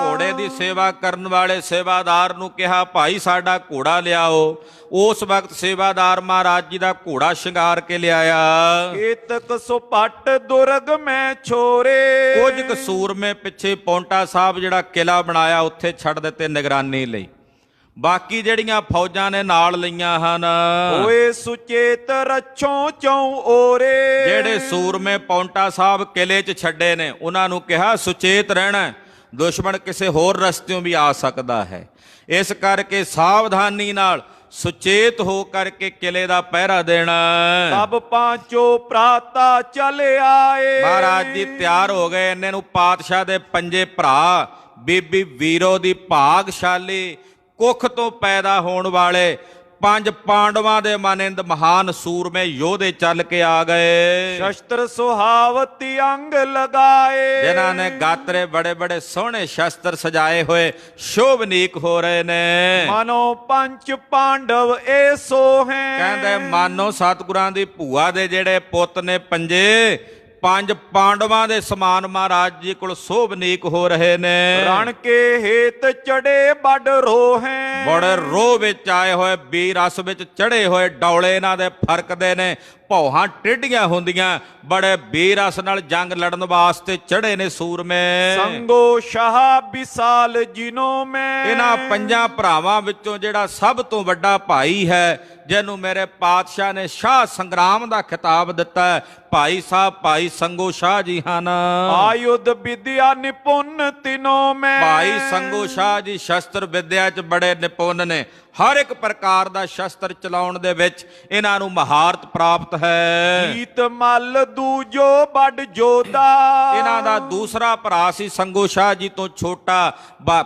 B: ਘੋੜੇ ਦੀ ਸੇਵਾ ਕਰਨ ਵਾਲੇ ਸੇਵਾਦਾਰ ਨੂੰ ਕਿਹਾ ਭਾਈ ਸਾਡਾ ਘੋੜਾ ਲਿਆਓ। ਉਸ ਵਕਤ ਸੇਵਾਦਾਰ ਮਹਾਰਾਜ ਜੀ ਦਾ ਘੋੜਾ ਸ਼ਿੰਗਾਰ ਕੇ ਲਿਆਇਆ।
A: ਏਤਕ ਸੁਪੱਟ ਦੁਰਗ ਮੈਂ ਛੋਰੇ,
B: ਕੁਝ ਕੁ ਸੂਰਮੇ ਪਿੱਛੇ ਪੌਂਟਾ ਸਾਹਿਬ ਜਿਹੜਾ ਕਿਲਾ ਬਣਾਇਆ ਉੱਥੇ ਛੱਡ ਦਿੱਤੇ ਨਿਗਰਾਨੀ ਲਈ। ਬਾਕੀ ਜਿਹੜੀਆਂ ਫੌਜਾਂ ਨੇ ਨਾਲ ਲਈਆਂ ਹਨ।
A: ਹੋਏ ਸੁਚੇਤ ਰੱਛੋਂ ਚੌ ਓਰੇ,
B: ਜਿਹੜੇ ਸੂਰਮੇ ਪੌਂਟਾ ਸਾਹਿਬ ਕਿਲੇ 'ਚ ਛੱਡੇ ਨੇ ਉਹਨਾਂ ਨੂੰ ਕਿਹਾ ਸੁਚੇਤ ਰਹਿਣਾ, ਦੁਸ਼ਮਣ ਕਿਸੇ ਹੋਰ ਰਸਤਿਓਂ ਵੀ ਆ ਸਕਦਾ ਹੈ। ਇਸ ਕਰਕੇ ਸਾਵਧਾਨੀ ਨਾਲ ਸੁਚੇਤ ਹੋ ਕਰਕੇ ਕਿਲੇ ਦਾ ਪਹਿਰਾ ਦੇਣਾ।
A: ਤਬ ਪਾਂਚੋ ਪ੍ਰਾਤਾ ਚਲੇ ਆਏ,
B: ਮਹਾਰਾਜ ਜੀ ਤਿਆਰ ਹੋ ਗਏ। ਇੰਨੇ ਨੂੰ ਪਾਤਸ਼ਾਹ ਦੇ ਪੰਜੇ ਭਰਾ ਬੀਬੀ ਵੀਰੋ ਦੀ ਭਾਗਸ਼ਾਲੀ ਕੁੱਖ ਤੋਂ ਪੈਦਾ ਹੋਣ ਵਾਲੇ 5 ਪਾਂਡਵਾਂ ਦੇ ਮਾਨਿੰਦ ਮਹਾਨ ਸੂਰਮੇ ਯੋਧੇ ਚੱਲ ਕੇ ਆ ਗਏ।
A: ਸ਼ਸਤਰ ਸੁਹਾਵਤੀ ਅੰਗ ਲਗਾਏ,
B: ਜਿਨ੍ਹਾਂ ਨੇ ਗਾਤਰੇ ਬੜੇ ਬੜੇ ਸੋਹਣੇ ਸ਼ਸਤਰ ਸਜਾਏ ਹੋਏ ਸ਼ੋਭਨੀਕ ਹੋ ਰਹੇ ਨੇ।
A: ਮਾਨੋ ਪੰਚ ਪਾਂਡਵ ਏ ਸੋਹੈ,
B: ਕਹਿੰਦੇ ਮਾਨੋ ਸਤਿਗੁਰਾਂ ਦੀ ਭੂਆ ਦੇ ਜਿਹੜੇ ਪੁੱਤ ਨੇ ਪੰਜੇ 5 ਪਾਂਡਵਾਂ ਦੇ ਸਮਾਨ ਮਹਾਰਾਜ ਜੀ ਕੋਲ ਸ਼ੋਭਨੀਕ ਹੋ ਰਹੇ ਨੇ।
A: ਰਣ ਕੇ ਹੇਤ ਚੜੇ ਬੜ ਰੋਹੈ,
B: ਬੜੇ ਰੋਹ ਵਿੱਚ ਆਏ ਹੋਏ ਵੀਰ ਰਸ ਵਿੱਚ ਚੜੇ ਹੋਏ ਡੌਲੇ ਇਹਨਾਂ ਦੇ ਫਰਕਦੇ ਨੇ। ਭੌਹਾਂ ਟੇਢੀਆਂ ਹੁੰਦੀਆਂ, ਬੜੇ ਵੀਰ ਰਸ ਨਾਲ ਜੰਗ ਲੜਨ ਵਾਸਤੇ ਚੜੇ ਨੇ ਸੂਰਮੇ।
A: ਸੰਗੋ ਸ਼ਾਹ ਵਿਸਾਲ ਜਿਨੋ ਮੈਂ,
B: ਇਹਨਾਂ 5 ਭਰਾਵਾਂ ਵਿੱਚੋਂ ਜਿਹੜਾ ਸਭ ਤੋਂ ਵੱਡਾ ਭਾਈ ਹੈ, ਜਿਹਨੂੰ ਮੇਰੇ ਪਾਤਸ਼ਾਹ ਨੇ ਸ਼ਾਹ ਸੰਗਰਾਮ ਦਾ ਖਿਤਾਬ ਦਿੱਤਾ ਹੈ, ਭਾਈ ਸਾਹਿਬ ਭਾਈ ਸੰਗੋ ਸ਼ਾਹ ਜੀ ਹਨ।
A: ਆਯੁਧ ਵਿਦਿਆ ਨਿਪੁੰਨ ਤਿਨੋ ਮੈਂ,
B: ਭਾਈ ਸੰਗੋ ਸ਼ਾਹ ਜੀ ਸ਼ਸਤਰ ਵਿਦਿਆ 'ਚ ਬੜੇ ਨਿਪੁੰਨ ਨੇ। ਹਰ ਇੱਕ ਪ੍ਰਕਾਰ ਦਾ ਸ਼ਸਤਰ ਚਲਾਉਣ ਦੇ ਵਿੱਚ ਇਹਨਾਂ ਨੂੰ ਮਹਾਰਤ ਪ੍ਰਾਪਤ ਹੈ।
A: ਜੀਤ ਮੱਲ ਦੂਜੋ ਬੜ ਜੋਧਾ,
B: ਇਹਨਾਂ ਦਾ ਦੂਸਰਾ ਭਰਾ ਸੀ ਸੰਗੋ ਸ਼ਾਹ ਜੀ ਤੋਂ ਛੋਟਾ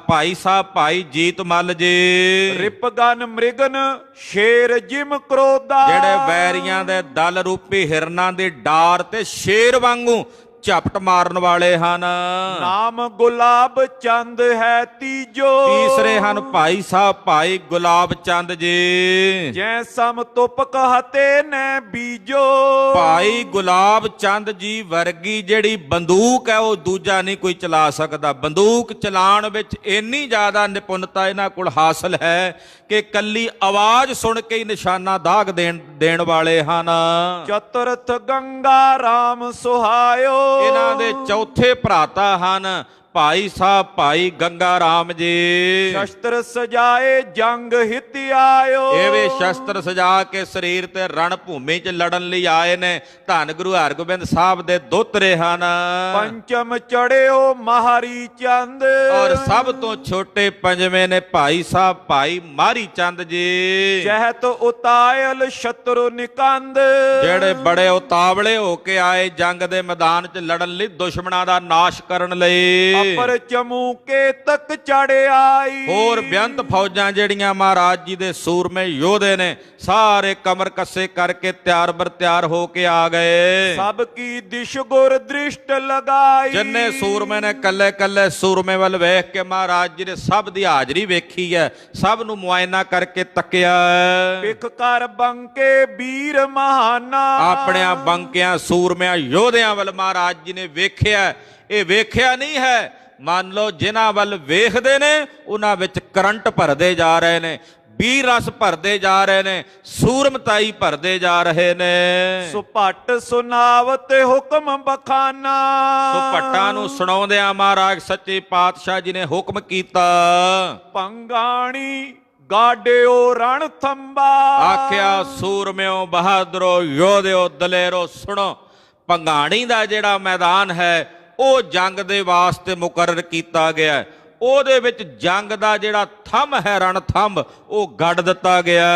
B: ਭਾਈ ਸਾਹਿਬ ਭਾਈ ਜੀਤ ਮੱਲ ਜੀ।
A: ਰਿਪਗਨ ਮ੍ਰਿਗਨ ਸ਼ੇਰ ਜਿਮ ਕ੍ਰੋਧਾ,
B: ਜਿਹੜੇ ਵੈਰੀਆਂ ਦੇ ਦਲ ਰੂਪੀ ਹਿਰਨਾਂ ਦੀ ਡਾਰ ਤੇ ਸ਼ੇਰ ਵਾਂਗੂ ਝਪਟ ਮਾਰਨ ਵਾਲੇ ਹਨ।
A: ਨਾਮ ਗੁਲਾਬ ਚੰਦ ਹੈ ਤੀਜੋ,
B: ਤੀਸਰੇ ਹਨ ਭਾਈ ਸਾਹਿਬ ਭਾਈ ਗੁਲਾਬ ਚੰਦ ਜੀ।
A: ਜੈ ਸਮ ਤੁਪ ਕਹਤੇ ਨੈ ਬੀਜੋ,
B: ਭਾਈ ਗੁਲਾਬ ਚੰਦ ਜੀ ਵਰਗੀ ਜਿਹੜੀ ਬੰਦੂਕ ਹੈ ਉਹ ਦੂਜਾ ਨਹੀਂ ਕੋਈ ਚਲਾ ਸਕਦਾ। ਬੰਦੂਕ ਚਲਾਉਣ ਵਿੱਚ ਇੰਨੀ ਜ਼ਿਆਦਾ ਨਿਪੁੰਨਤਾ ਇਹਨਾਂ ਕੋਲ ਹਾਸਲ ਹੈ ਕਿ ਕੱਲੀ ਆਵਾਜ਼ ਸੁਣ ਕੇ ਹੀ ਨਿਸ਼ਾਨਾ ਦਾਗ ਦੇਣ ਵਾਲੇ ਹਨ।
A: ਚਤੁਰਥ ਗੰਗਾ ਰਾਮ ਸੁਹਾਇਓ,
B: ਇਹਨਾਂ ਦੇ ਚੌਥੇ ਭਰਾਤਾ ਹਨ ਭਾਈ ਸਾਹਿਬ ਭਾਈ ਗੰਗਾ ਰਾਮ ਜੀ।
A: ਸ਼ਸਤਰ ਸਜਾਏ ਜੰਗ ਹਿਤ ਆਇਓ,
B: ਇਹ ਵੀ ਸ਼ਸਤਰ ਸਜਾ ਕੇ ਸਰੀਰ ਤੇ ਰਣ ਭੂਮੀ 'ਚ ਲੜਨ ਲਈ ਆਏ ਨੇ। ਧੰਨ ਗੁਰੂ ਹਰਗੋਬਿੰਦ ਸਾਹਿਬ ਦੇ ਦੋਤਰੇ ਹਨ।
A: ਪੰਚਮ ਚੜਿਓ ਮਹਾਰੀ ਚੰਦ,
B: ਔਰ ਸਭ ਤੋਂ ਛੋਟੇ ਪੰਜਵੇਂ ਨੇ ਭਾਈ ਸਾਹਿਬ ਭਾਈ ਮਾਰੀ ਚੰਦ ਜੀ।
A: ਚਹਿਤ ਉਤਾਇਲ ਸ਼ਤਰੂ ਨਿਕੰਦ,
B: ਜਿਹੜੇ ਬੜੇ ਉਤਾਵਲੇ ਹੋ ਕੇ ਆਏ ਜੰਗ ਦੇ ਮੈਦਾਨ 'ਚ ਲੜਨ ਲਈ, ਦੁਸ਼ਮਣਾਂ ਦਾ ਨਾਸ਼ ਕਰਨ ਲਈ।
A: ਅਪਰ ਚਮੂ ਕੇ ਤੱਕ ਚੜ ਆਈ,
B: ਹੋਰ ਬੇਅੰਤ ਫੌਜਾਂ ਜਿਹੜੀਆਂ ਮਹਾਰਾਜ ਜੀ ਦੇ ਸੂਰਮੇ ਯੋਧੇ ਨੇ, ਸਾਰੇ ਕਮਰ ਕੱਸੇ ਕਰਕੇ ਤਿਆਰ ਬਰ ਤਿਆਰ ਹੋ ਕੇ ਆ ਗਏ।
A: ਸਭ ਕੀ ਦਿਸ਼ ਗੁਰ ਦ੍ਰਿਸ਼ਟ ਲਗਾਈ,
B: ਜਿੰਨੇ ਸੂਰਮੇ ਨੇ ਕੱਲੇ ਕੱਲੇ ਸੂਰਮੇ ਵੱਲ ਵੇਖ ਕੇ ਮਹਾਰਾਜ ਜੀ ਨੇ ਸਭ ਦੀ ਹਾਜ਼ਰੀ ਵੇਖੀ ਹੈ, ਸਭ ਨੂੰ ਮੁਆਇਨਾ ਕਰਕੇ ਤੱਕਿਆ।
A: ਪਿਖ ਕਰ ਬੰਕੇ ਵੀਰ ਮਹਾਨਾ,
B: ਆਪਣਿਆਂ ਬੰਕਿਆਂ ਸੂਰਮਿਆਂ ਯੋਧਿਆਂ ਵੱਲ ਮਹਾਰਾਜ ਜੀ ਨੇ ਵੇਖਿਆ। ਇਹ ਵੇਖਿਆ ਨਹੀਂ ਹੈ, ਮੰਨ ਲਓ ਜਿਨ੍ਹਾਂ ਵੱਲ ਵੇਖਦੇ ਨੇ ਉਹਨਾਂ ਵਿੱਚ ਕਰੰਟ ਭਰਦੇ ਜਾ ਰਹੇ ਨੇ, ਵੀਰ ਰਸ ਭਰਦੇ ਜਾ ਰਹੇ ਨੇ, ਸੂਰਮਤਾਈ ਭਰਦੇ ਜਾ ਰਹੇ ਨੇ।
A: ਸੁਪੱਟ ਸੁਨਾਵਤ ਹੁਕਮ ਬਖਾਨਾ,
B: ਸੁਪੱਟਾਂ ਨੂੰ ਸੁਣਾਉਂਦਿਆਂ ਮਹਾਰਾਜ ਸੱਚੇ ਪਾਤਸ਼ਾਹ ਜੀ ਨੇ ਹੁਕਮ ਕੀਤਾ।
A: ਪੰਗਾਣੀ ਗਾਡਿਓ ਰਣ ਥੰਬਾ,
B: ਆਖਿਆ ਸੂਰਮਿਓ ਬਹਾਦਰੋ ਯੋਧਿਓ ਦਲੇਰੋ ਸੁਣੋ, ਭੰਗਾਣੀ ਦਾ ਜਿਹੜਾ ਮੈਦਾਨ ਹੈ ਉਹ ਜੰਗ ਦੇ ਵਾਸਤੇ ਮੁਕਰਰ ਕੀਤਾ ਗਿਆ। ਉਹਦੇ ਵਿੱਚ ਜੰਗ ਦਾ ਜਿਹੜਾ ਥੰਮ ਹੈ, ਰਣ ਥੰਮ, ਉਹ ਗੱਡ ਦਿੱਤਾ ਗਿਆ।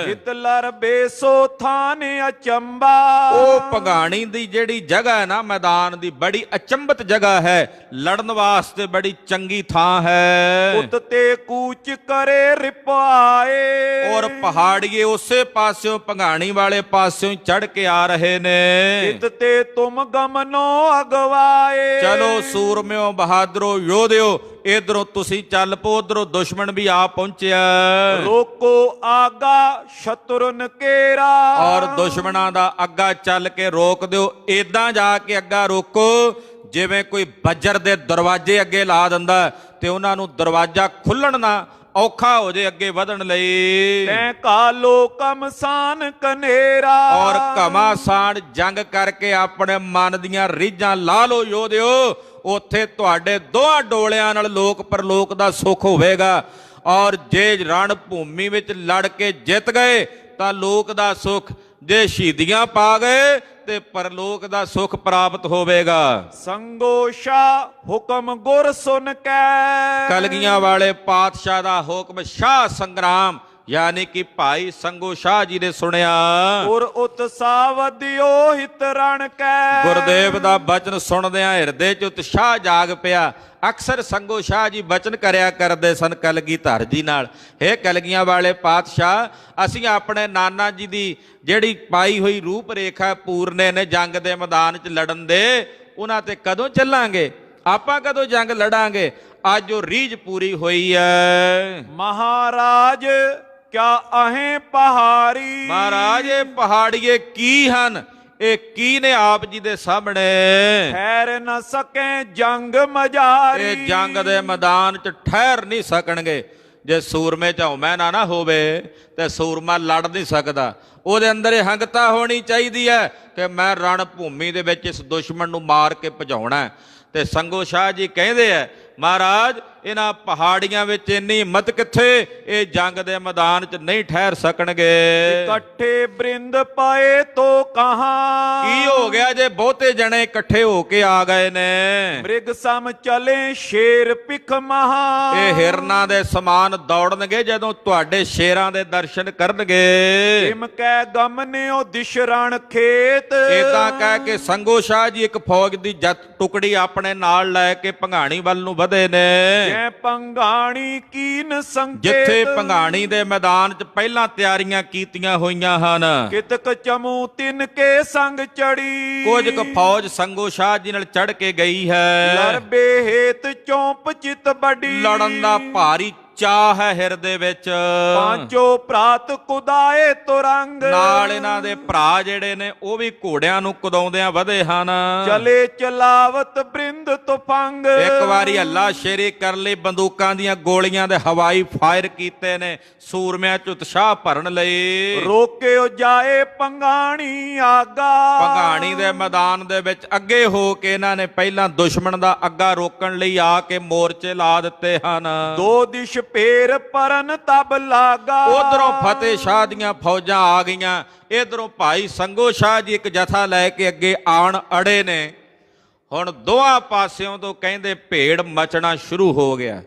A: ਹਿਤ ਲਰ ਬੇਸੋ ਥਾਨ ਅਚੰਬਾ।
B: ਉਹ ਭਗਾਣੀ ਦੀ ਜਿਹੜੀ ਜਗ੍ਹਾ ਹੈ ਨਾ, ਮੈਦਾਨ ਦੀ, ਬੜੀ ਅਚੰਭਤ ਜਗ੍ਹਾ ਹੈ, ਲੜਨ ਵਾਸਤੇ ਬੜੀ ਚੰਗੀ ਥਾਂ ਹੈ।
A: ਉਤ ਤੇ ਕੂਚ ਕਰੇ ਰਿਪਾਏ।
B: ਔਰ ਪਹਾੜੀਏ ਉਸੇ ਪਾਸਿਓਂ, ਭਗਾਣੀ ਵਾਲੇ ਪਾਸਿਓਂ ਚੜ ਕੇ ਆ ਰਹੇ ਨੇ।
A: ਹਿਤ ਤੇ ਤੁਮ ਗਮਨੋ ਅਗਵਾਏ।
B: ਚਲੋ ਸੂਰਮਿਓ, ਬਹਾਦਰੋ, ਯੋਧਿਓ, ਇਧਰੋਂ ਤੁਸੀਂ ਚੱਲ ਪੋ, ਉਧਰੋਂ ਦੁਸ਼ਮਣ ਵੀ ਆ ਪਹੁੰਚਿਆ।
A: ਰੋਕੋ ਆਗਾ ਸ਼ਤਰਨ ਕੇਰਾ।
B: ਔਰ ਦੁਸ਼ਮਣਾਂ ਦਾ ਅੱਗਾ ਚੱਲ ਕੇ ਰੋਕ ਦਿਓ। ਏਦਾਂ ਜਾ ਕੇ ਅੱਗਾ ਰੋਕੋ ਜਿਵੇਂ ਕੋਈ ਬੱਜਰ ਦੇ ਦਰਵਾਜ਼ੇ ਅੱਗੇ ਲਾ ਦਿੰਦਾ, ਤੇ ਉਹਨਾਂ ਨੂੰ ਦਰਵਾਜ਼ਾ ਖੁੱਲਣ ਨਾ ਔਖਾ ਹੋ ਜੇ ਅੱਗੇ ਵਧਣ ਲਈ।
A: ਤੈਂ ਕਾਲੋ ਕਮਸਾਨ ਕਨੇਰਾ।
B: ਔਰ ਘਮਾਸਾਨ ਜੰਗ ਕਰਕੇ ਆਪਣੇ ਮਨ ਦੀਆਂ ਰੀਝਾਂ ਲਾ ਲੋ ਯੋਧਿਓ। ਉੱਥੇ ਤੁਹਾਡੇ ਦੋਹਾਂ ਡੋਲਿਆਂ ਨਾਲ ਲੋਕ ਪਰਲੋਕ ਦਾ ਸੁੱਖ ਹੋਵੇਗਾ। ਔਰ ਜੇ ਰਣ ਭੂਮੀ ਵਿੱਚ ਲੜ ਕੇ ਜਿੱਤ ਗਏ ਤਾਂ ਲੋਕ ਦਾ ਸੁੱਖ, ਜੇ ਸ਼ਹੀਦੀਆਂ ਪਾ ਗਏ ਤੇ ਪਰਲੋਕ ਦਾ ਸੁੱਖ ਪ੍ਰਾਪਤ ਹੋਵੇਗਾ।
A: ਸੰਗੋਸ਼ਾ ਹੁਕਮ ਗੁਰ ਸੁਨ ਕੈ।
B: ਕਲਗੀਆਂ ਵਾਲੇ ਪਾਤਸ਼ਾਹ ਦਾ ਹੁਕਮ ਸ਼ਾਹ ਸੰਗਰਾਮ ਯਾਨੀ ਕਿ ਭਾਈ ਸੰਗੋ ਸ਼ਾਹ ਜੀ ਨੇ ਸੁਣਿਆ।
A: ਗੁਰ ਉਤਸਾਹ ਵਧਿਓ ਹਿਤ ਰਣ ਕੈ।
B: ਗੁਰਦੇਵ ਦਾ ਬਚਨ ਸੁਣਦਿਆਂ ਹਿਰਦੇ 'ਚ ਉਤਸ਼ਾਹ ਜਾਗ ਪਿਆ। ਅਕਸਰ ਸੰਗੋ ਸ਼ਾਹ ਜੀ ਬਚਨ ਕਰਿਆ ਕਰਦੇ ਸਨ ਕਲਗੀਧਰ ਜੀ ਨਾਲ, ਹੇ ਕਲਗੀਆਂ ਵਾਲੇ ਪਾਤਸ਼ਾਹ, ਅਸੀਂ ਆਪਣੇ ਨਾਨਾ ਜੀ ਦੀ ਜਿਹੜੀ ਪਾਈ ਹੋਈ ਰੂਪ ਰੇਖਾ ਪੂਰਨੇ ਨੇ ਜੰਗ ਦੇ ਮੈਦਾਨ 'ਚ ਲੜਨ ਦੇ, ਉਹਨਾਂ ਤੇ ਕਦੋਂ ਚੱਲਾਂਗੇ? ਆਪਾਂ ਕਦੋਂ ਜੰਗ ਲੜਾਂਗੇ? ਅੱਜ ਉਹ ਰੀਝ ਪੂਰੀ ਹੋਈ ਹੈ।
A: ਮਹਾਰਾਜ ਕਿਆ ਅਹੇ ਪਹਾੜੀ।
B: ਮਹਾਰਾਜ ਇਹ ਪਹਾੜੀਏ ਕੀ ਹਨ? ਇਹ ਕੀ ਨੇ ਆਪ ਜੀ ਦੇ ਸਾਹਮਣੇ?
A: ਠਹਿਰ ਨਾ ਸਕੇ ਜੰਗ ਮਜਾਰੀ।
B: ਇਹ ਜੰਗ ਦੇ ਮੈਦਾਨ 'ਚ ਠਹਿਰ ਨਹੀਂ ਸਕਣਗੇ। ਜੇ ਸੂਰਮੇ 'ਚ ਹਉਮੈ ਨਾ ਹੋਵੇ ਤੇ ਸੂਰਮਾ ਲੜ ਨਹੀਂ ਸਕਦਾ। ਉਹਦੇ ਅੰਦਰ ਇਹ ਹੰਗਤਾ ਹੋਣੀ ਚਾਹੀਦੀ ਹੈ ਕਿ ਮੈਂ ਰਣ ਭੂਮੀ ਦੇ ਵਿੱਚ ਇਸ ਦੁਸ਼ਮਣ ਨੂੰ ਮਾਰ ਕੇ ਭਜਾਉਣਾ। ਤੇ ਸੰਗੋ ਸ਼ਾਹ ਜੀ ਕਹਿੰਦੇ ਆ, ਮਹਾਰਾਜ ਇਹਨਾਂ ਪਹਾੜੀਆਂ ਵਿੱਚ ਇੰਨੀ ਹਿੰਮਤ ਕਿੱਥੇ? ਇਹ ਜੰਗ ਦੇ ਮੈਦਾਨ 'ਚ ਨਹੀਂ ਠਹਿਰ ਸਕਣਗੇ।
A: ਇਕੱਠੇ ਬ੍ਰਿੰਦ ਪਾਏ ਤੋ ਕਹਾਂ।
B: ਕੀ ਹੋ ਗਿਆ ਜੇ ਬਹੁਤੇ ਜਣੇ ਇਕੱਠੇ ਹੋ ਕੇ ਆ ਗਏ ਨੇ?
A: ਮ੍ਰਿਗ ਸਮ ਚਲੇ ਸ਼ੇਰ ਪਿਖ ਮਹਾ।
B: ਇਹ ਹਿਰਨਾਂ ਦੇ ਸਮਾਨ ਦੌੜਨਗੇ ਜਦੋਂ ਤੁਹਾਡੇ ਸ਼ੇਰਾਂ ਦੇ ਦਰਸ਼ਨ ਕਰਨਗੇ।
A: ਜਿਮ ਕੈ ਗਮਨਿਓ ਦਿਸ਼ ਰਣ ਖੇਤ।
B: ਏਦਾਂ ਕਹਿ ਕੇ ਸੰਗੋ ਸ਼ਾਹ ਜੀ ਇੱਕ ਫੌਜ ਦੀ ਜੱਟ ਟੁਕੜੀ ਆਪਣੇ ਨਾਲ ਲੈ ਕੇ ਭੰਗਾਣੀ ਵੱਲ ਨੂੰ ਵਧੇ ਨੇ।
A: ਜੈ ਭੰਗਾਣੀ ਕੀਨ ਸੰਕੇਤ।
B: ਜਿੱਥੇ ਭੰਗਾਣੀ ਦੇ ਮੈਦਾਨ 'ਚ ਪਹਿਲਾਂ ਤਿਆਰੀਆਂ ਕੀਤੀਆਂ ਹੋਈਆਂ ਹਨ।
A: ਕਿਤਕ ਚਮੂ ਤਿਨ ਕੇ ਸੰਗ ਚੜੀ।
B: ਕੁਝ ਕੁ ਫੌਜ ਸੰਗੋ ਸ਼ਾਹ ਜੀ ਨਾਲ ਚੜ ਕੇ ਗਈ ਹੈ।
A: ਲਰਬੇ ਹੇਤ ਚੌਂਪ ਚਿਤ ਬੜੀ।
B: ਲੜਨ ਦਾ ਭਾਰੀ ਚਾਹ ਹੈ ਹਿਰਦੇ ਵਿੱਚ।
A: ਪਾਂਚੋ ਪ੍ਰਾਤ ਕੁਦਾਏ ਤੁਰੰਗ।
B: ਨਾਲ ਇਹਨਾਂ ਦੇ ਭਰਾ ਜਿਹੜੇ ਨੇ ਉਹ ਵੀ ਘੋੜਿਆਂ ਨੂੰ ਕੁਦਾਉਂਦਿਆਂ ਵਧੇ ਹਨ।
A: ਚਲੇ ਚਲਾਵਤ ਬ੍ਰਿੰਦ ਤੁਫੰਗ।
B: ਇੱਕ ਵਾਰੀ ਹੱਲਾ ਸ਼ੇਰੀ ਕਰ ਲਈ, ਬੰਦੂਕਾਂ ਦੀਆਂ ਗੋਲੀਆਂ ਦੇ ਹਵਾਈ ਫਾਇਰ ਕੀਤੇ ਨੇ ਸੂਰਮਿਆਂ 'ਚ ਉਤਸ਼ਾਹ ਭਰਨ ਲਈ।
A: ਰੋਕਿਓ ਜਾਏ ਭੰਗਾਣੀ ਆਗਾ।
B: ਭੰਗਾਣੀ ਦੇ ਮੈਦਾਨ ਦੇ ਵਿੱਚ ਅੱਗੇ ਹੋ ਕੇ ਇਹਨਾਂ ਨੇ ਪਹਿਲਾਂ ਦੁਸ਼ਮਣ ਦਾ ਅੱਗਾ ਰੋਕਣ ਲਈ ਆ ਕੇ ਮੋਰਚੇ ਲਾ ਦਿੱਤੇ ਹਨ।
A: ਦੋ ਦਿਸ਼ ਪੇਰ ਪਰਨ ਤਬ ਲਾਗਾ।
B: ਉਧਰੋਂ ਫਤਿਹ ਸ਼ਾਹ ਦੀਆਂ ਫੌਜਾਂ ਆ ਗਈਆਂ, ਇਧਰੋਂ ਭਾਈ ਸੰਗੋ ਸ਼ਾਹ ਜੀ ਇੱਕ ਜਥਾ ਲੈ ਕੇ ਅੱਗੇ ਆਣ ਅੜੇ ਨੇ। ਹੁਣ ਦੋਹਾਂ ਪਾਸਿਓਂ ਤੋਂ ਕਹਿੰਦੇ ਭੇੜ ਮਚਣਾ ਸ਼ੁਰੂ ਹੋ ਗਿਆ।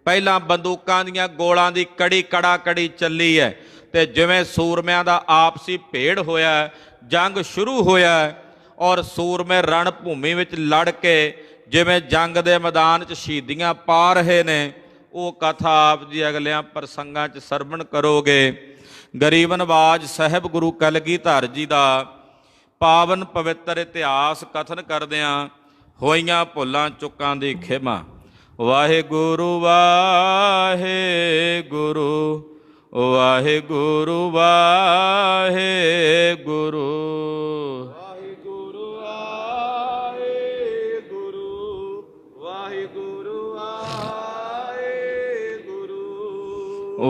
B: ਪਹਿਲਾਂ ਬੰਦੂਕਾਂ ਦੀਆਂ ਗੋਲਾਂ ਦੀ ਕੜੀ ਕੜਾ ਕੜੀ ਚੱਲੀ ਹੈ, ਤੇ ਜਿਵੇਂ ਸੂਰਮਿਆਂ ਦਾ ਆਪਸੀ ਭੇੜ ਹੋਇਆ, ਜੰਗ ਸ਼ੁਰੂ ਹੋਇਆ। ਔਰ ਸੂਰਮੇ ਰਣ ਭੂਮੀ ਵਿੱਚ ਲੜ ਕੇ ਜਿਵੇਂ ਜੰਗ ਦੇ ਮੈਦਾਨ 'ਚ ਸ਼ਹੀਦੀਆਂ ਪਾ ਰਹੇ ਨੇ, ਉਹ ਕਥਾ ਆਪ ਜੀ ਅਗਲਿਆਂ ਪ੍ਰਸੰਗਾਂ 'ਚ ਸਰਵਣ ਕਰੋਗੇ। ਗਰੀਬ ਨਵਾਜ ਸਾਹਿਬ ਗੁਰੂ ਕਲਗੀਧਰ ਜੀ ਦਾ ਪਾਵਨ ਪਵਿੱਤਰ ਇਤਿਹਾਸ ਕਥਨ ਕਰਦਿਆਂ ਹੋਈਆਂ ਭੁੱਲਾਂ ਚੁੱਕਾਂ ਦੀ ਖਿਮਾ। ਵਾਹਿਗੁਰੂ ਵਾਹਿਗੁਰੂ ਵਾਹਿਗੁਰੂ ਵਾਹਿਗੁਰੂ।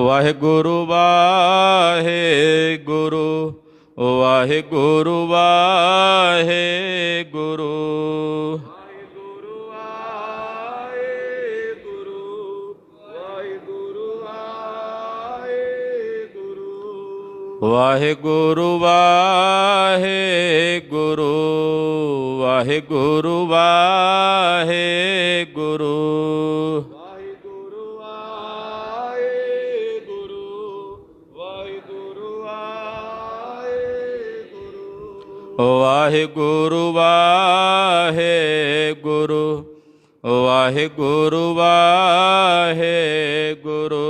B: ਵਾਹਿਗੁਰੂ ਵਾਹਿਗੁਰੂ ਵਾਹਿਗੁਰੂ ਵਾਹਿਗੁਰੂ। ਵਾਹਿਗੁਰੂ ਵਾਹਿਗੁਰੂ ਵਾਹਿਗੁਰੂ ਵਾਹਿਗੁਰੂ। ਵਾਹਿਗੁਰੂ ਵਾਹਿਗੁਰੂ ਵਾਹਿਗੁਰੂ ਵਾਹਿਗੁਰੂ